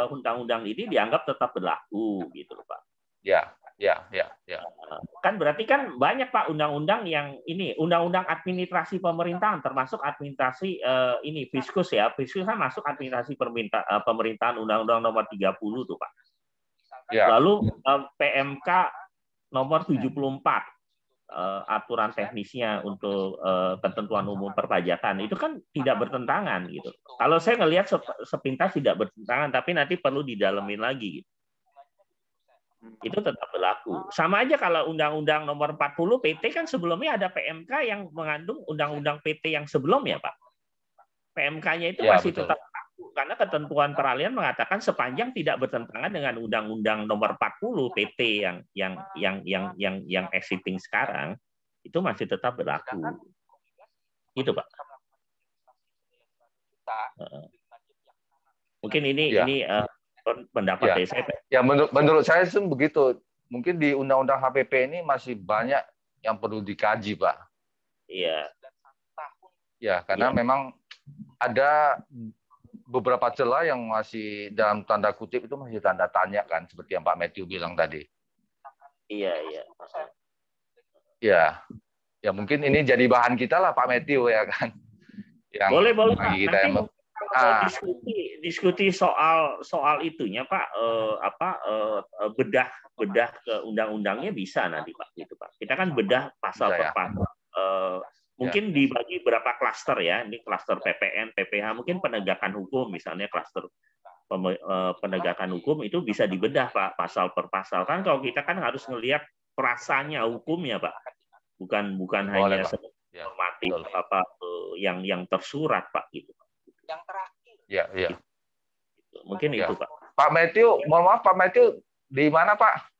undang-undang ini dianggap tetap berlaku gitu loh Pak. Ya. Kan berarti kan banyak Pak undang-undang yang ini, undang-undang administrasi pemerintahan termasuk administrasi Fiskus ya. Fiskus kan masuk administrasi pemerintahan Undang-Undang nomor 30 tuh Pak. Ya. Lalu PMK nomor 74. Aturan teknisnya untuk ketentuan umum perpajakan itu kan tidak bertentangan gitu. Kalau saya ngelihat sepintas tidak bertentangan, tapi nanti perlu didalemin lagi. Gitu. Itu tetap berlaku. Sama aja kalau Undang-Undang Nomor 40 PT kan sebelumnya ada PMK yang mengandung Undang-Undang PT yang sebelumnya, Pak. PMK-nya itu Ya, masih betul. tetap berlaku karena ketentuan peralihan mengatakan sepanjang tidak bertentangan dengan Undang-Undang Nomor 40 PT yang existing sekarang, itu masih tetap berlaku. Gitu, Pak. Mungkin ini pendapat dari saya. Ya, menurut saya sih begitu. Mungkin di Undang-Undang HPP ini masih banyak yang perlu dikaji, Pak. Iya. Ya, karena memang ada beberapa celah yang masih dalam tanda kutip itu masih tanda tanya kan, seperti yang Pak Matthew bilang tadi. Iya. Ya mungkin ini jadi bahan kita lah Pak Matthew ya kan. Yang boleh Pak. Kita nanti kalau diskusi soal itunya Pak, bedah ke undang-undangnya bisa nanti Pak, gitu Pak. Kita kan bedah pasal per pasal. Mungkin dibagi berapa klaster ya. Ini klaster PPN, PPH, mungkin penegakan hukum misalnya klaster penegakan hukum itu bisa dibedah Pak, pasal per pasal. Kan kalau kita kan harus ngelihat perasanya hukumnya Pak. Bukan hanya normatif yang tersurat Pak gitu. Yang terakhir. Ya. Mungkin itu Pak. Pak Matthew, mohon maaf Pak Matthew di mana Pak?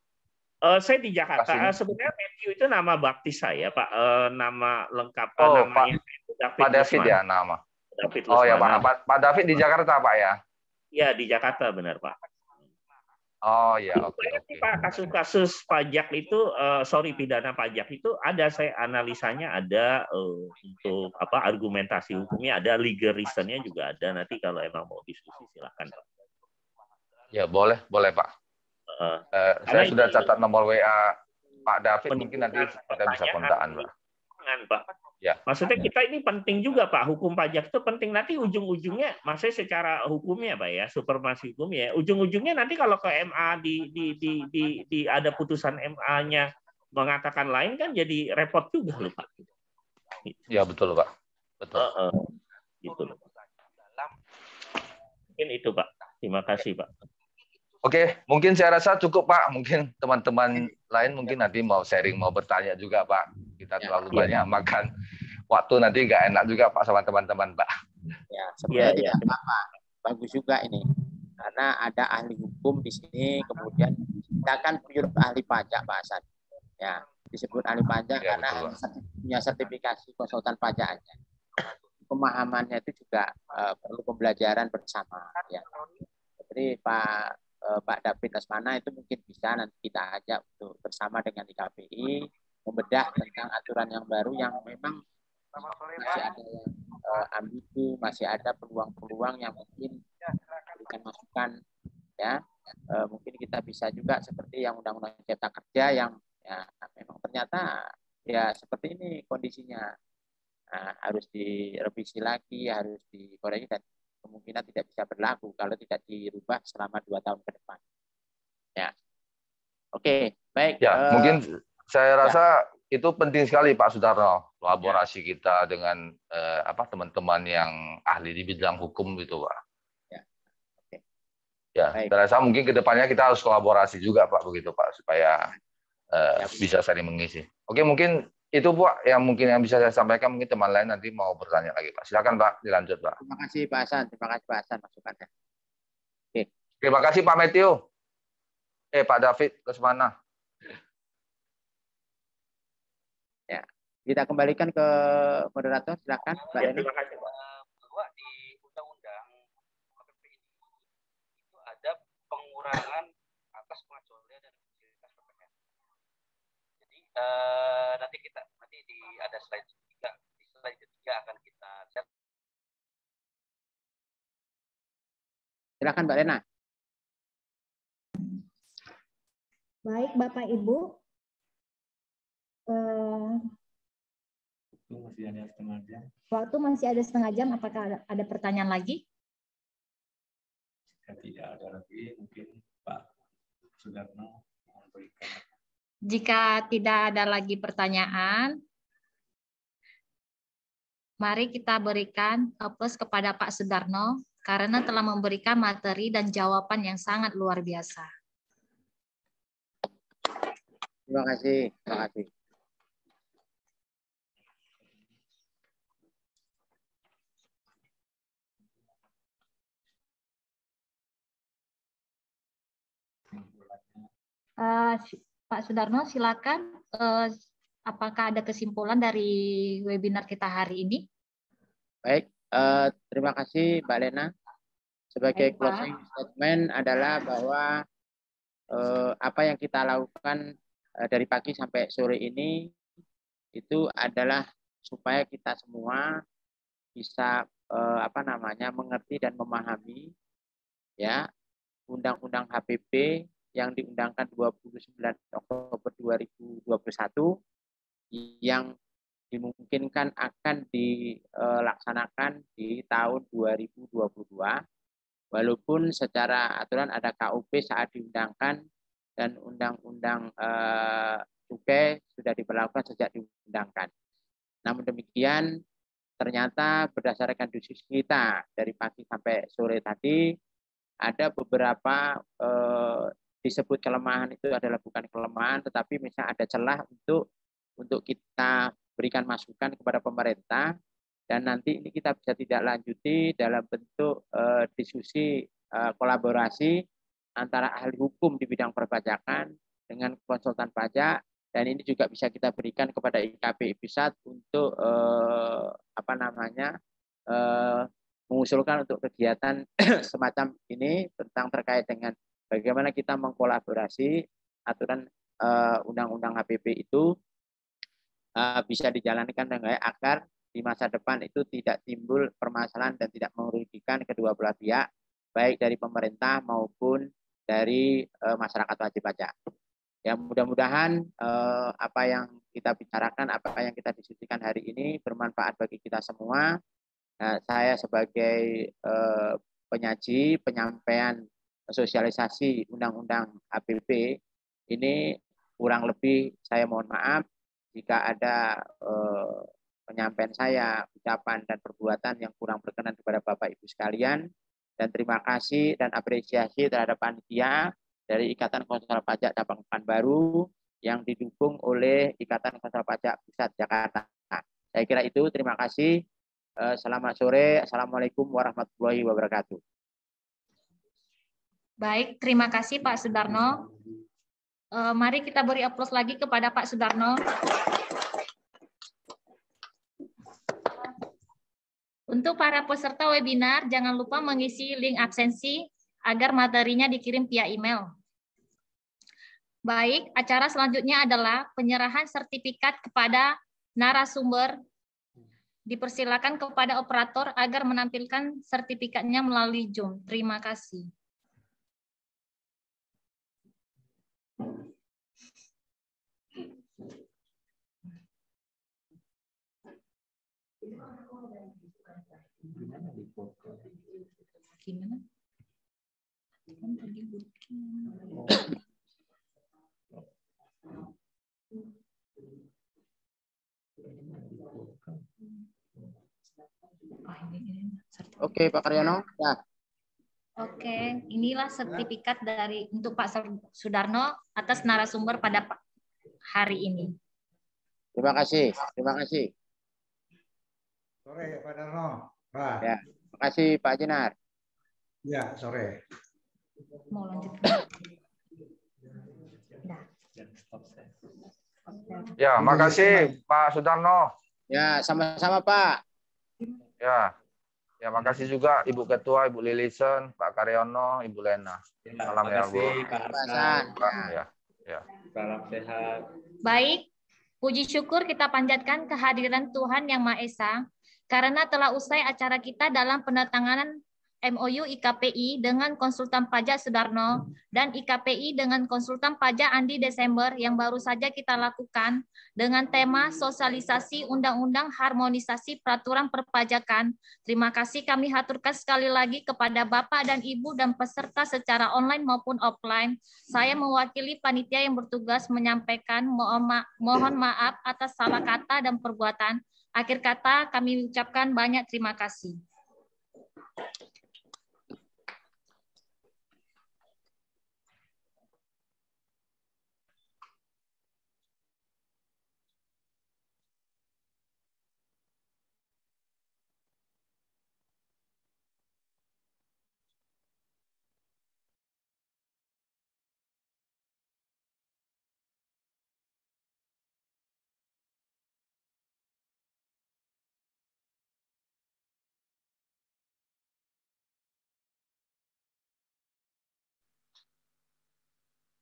Saya di Jakarta. Sebenarnya Matthew itu nama baptis saya Pak. Nama lengkap namanya Pak David ya nama. David Oh ya Pak David di Jakarta Pak ya? Iya di Jakarta benar Pak. Oh ya, oke. Pak, kasus-kasus pajak itu, pidana pajak itu ada, saya analisanya ada untuk argumentasi hukumnya, ada legal reason-nya juga ada. Nanti kalau emang mau diskusi silakan Pak. Ya boleh Pak. Saya sudah catat nomor WA Pak David, mungkin nanti kita bisa kontakan Pak. Ya. Maksudnya kita ini penting juga Pak, hukum pajak itu penting. Nanti ujung-ujungnya, maksudnya secara hukumnya Pak ya, supremasi hukum ya, ujung-ujungnya nanti kalau ke MA ada putusan MA-nya mengatakan lain kan jadi repot juga loh Pak. Ya betul Pak. Betul. Gitu. Mungkin itu Pak. Terima kasih Pak. Oke, mungkin saya rasa cukup Pak. Mungkin teman-teman lain mungkin nanti mau sharing, mau bertanya juga Pak. Kita terlalu banyak makan waktu, nanti nggak enak juga Pak sama teman-teman Pak. Ya, sebenarnya tidak apa-apa. Bagus juga ini. Karena ada ahli hukum di sini, kemudian kita kan pure ahli pajak Pak Hasan. Ya, disebut ahli pajak karena punya sertifikasi konsultan pajaknya. Pemahamannya itu juga perlu pembelajaran bersama. Ya. Jadi Pak David Lesmana itu mungkin bisa nanti kita ajak untuk bersama dengan IKPI membedah tentang aturan yang baru yang memang masih ada yang ambigu, masih ada peluang-peluang yang mungkin berikan masukan ya. Mungkin kita bisa juga seperti yang Undang-Undang Cipta Kerja yang ya memang ternyata ya seperti ini kondisinya. Harus direvisi lagi, harus dikoreksi dan kemungkinan tidak bisa berlaku kalau tidak dirubah selama 2 tahun ke depan. Ya, oke, baik. Ya, mungkin saya rasa itu penting sekali Pak Sudarno, kolaborasi kita dengan teman-teman yang ahli di bidang hukum itu Pak. Ya, oke. Ya, saya rasa mungkin kedepannya kita harus kolaborasi juga Pak begitu Pak supaya bisa saling mengisi. Oke, mungkin itu Pak yang mungkin yang bisa saya sampaikan. Mungkin teman lain nanti mau bertanya lagi Pak. Silakan Pak, dilanjut Pak. Terima kasih Pak Hasan, masukannya. Oke. Terima kasih Pak Matthew. Pak David Lesmana. Ya, kita kembalikan ke moderator. Silakan Mbak Lena. Terima kasih Pak. Bahwa di undang-undang HPP ini itu ada pengurangan atas pengecualian dan fasilitas PPN. Jadi nanti ada slide ketiga. Di slide ketiga akan kita lihat. Silakan Mbak Lena. Baik Bapak Ibu. Waktu masih ada setengah jam. Apakah ada pertanyaan lagi? Jika tidak ada lagi, mungkin Pak Sudarno memberikan. Jika tidak ada lagi pertanyaan, mari kita berikan aplaus kepada Pak Sudarno karena telah memberikan materi dan jawaban yang sangat luar biasa. Terima kasih. Terima kasih. Pak Sudarno, silakan. Apakah ada kesimpulan dari webinar kita hari ini? Baik, terima kasih Mbak Lena. Sebagai Baik, closing statement adalah bahwa apa yang kita lakukan dari pagi sampai sore ini itu adalah supaya kita semua bisa mengerti dan memahami ya Undang-Undang HPP yang diundangkan 29 Oktober 2021 yang dimungkinkan akan dilaksanakan di tahun 2022 walaupun secara aturan ada KUP saat diundangkan dan undang-undang cukai sudah diberlakukan sejak diundangkan. Namun demikian ternyata berdasarkan diskusi kita dari pagi sampai sore tadi ada beberapa disebut kelemahan itu adalah bukan kelemahan tetapi misalnya ada celah untuk kita berikan masukan kepada pemerintah dan nanti ini kita bisa tidak lanjuti dalam bentuk diskusi kolaborasi antara ahli hukum di bidang perpajakan dengan konsultan pajak dan ini juga bisa kita berikan kepada IKPI Pusat untuk mengusulkan untuk kegiatan semacam ini tentang terkait dengan bagaimana kita mengkolaborasi aturan undang-undang HPP itu bisa dijalankan dengan baik agar di masa depan itu tidak timbul permasalahan dan tidak merugikan kedua belah pihak, baik dari pemerintah maupun dari masyarakat wajib pajak. Ya mudah-mudahan apa yang kita bicarakan, apa yang kita diskusikan hari ini bermanfaat bagi kita semua. Nah, saya sebagai penyaji, penyampaian sosialisasi Undang-Undang HPP ini kurang lebih saya mohon maaf jika ada penyampaian saya, ucapan dan perbuatan yang kurang berkenan kepada Bapak Ibu sekalian dan terima kasih dan apresiasi terhadap panitia dari Ikatan Konsultan Pajak Cabang Pekanbaru yang didukung oleh Ikatan Konsultan Pajak Pusat Jakarta. Saya kira itu, terima kasih. Selamat sore. Assalamualaikum warahmatullahi wabarakatuh. Baik, terima kasih Pak Sudarno. Mari kita beri aplaus lagi kepada Pak Sudarno. Untuk para peserta webinar, jangan lupa mengisi link absensi agar materinya dikirim via email. Baik, acara selanjutnya adalah penyerahan sertifikat kepada narasumber. Dipersilakan kepada operator agar menampilkan sertifikatnya melalui Zoom. Terima kasih. Gimana? Oke, Pak Karyono. Ya. Oke, inilah sertifikat untuk Pak Sudarno atas narasumber pada hari ini. Terima kasih. Terima kasih. Sore, Pak Darno. Pak. Ya, terima kasih Pak Jenar. Ya, sore. Mau lanjut. Ya, makasih Pak Sudarno. Ya, sama-sama Pak. Ya, makasih juga Ibu Ketua, Ibu Lilison, Pak Karyono, Ibu Lena. Salam ya, Bu. Ya. Salam sehat. Baik, puji syukur kita panjatkan kehadiran Tuhan Yang Maha Esa karena telah usai acara kita dalam penandatanganan MOU IKPI dengan konsultan pajak Sudarno dan IKPI dengan konsultan pajak Andi Desember yang baru saja kita lakukan dengan tema sosialisasi undang-undang harmonisasi peraturan perpajakan. Terima kasih kami haturkan sekali lagi kepada Bapak dan Ibu dan peserta secara online maupun offline. Saya mewakili panitia yang bertugas menyampaikan mohon maaf atas salah kata dan perbuatan. Akhir kata kami ucapkan banyak terima kasih.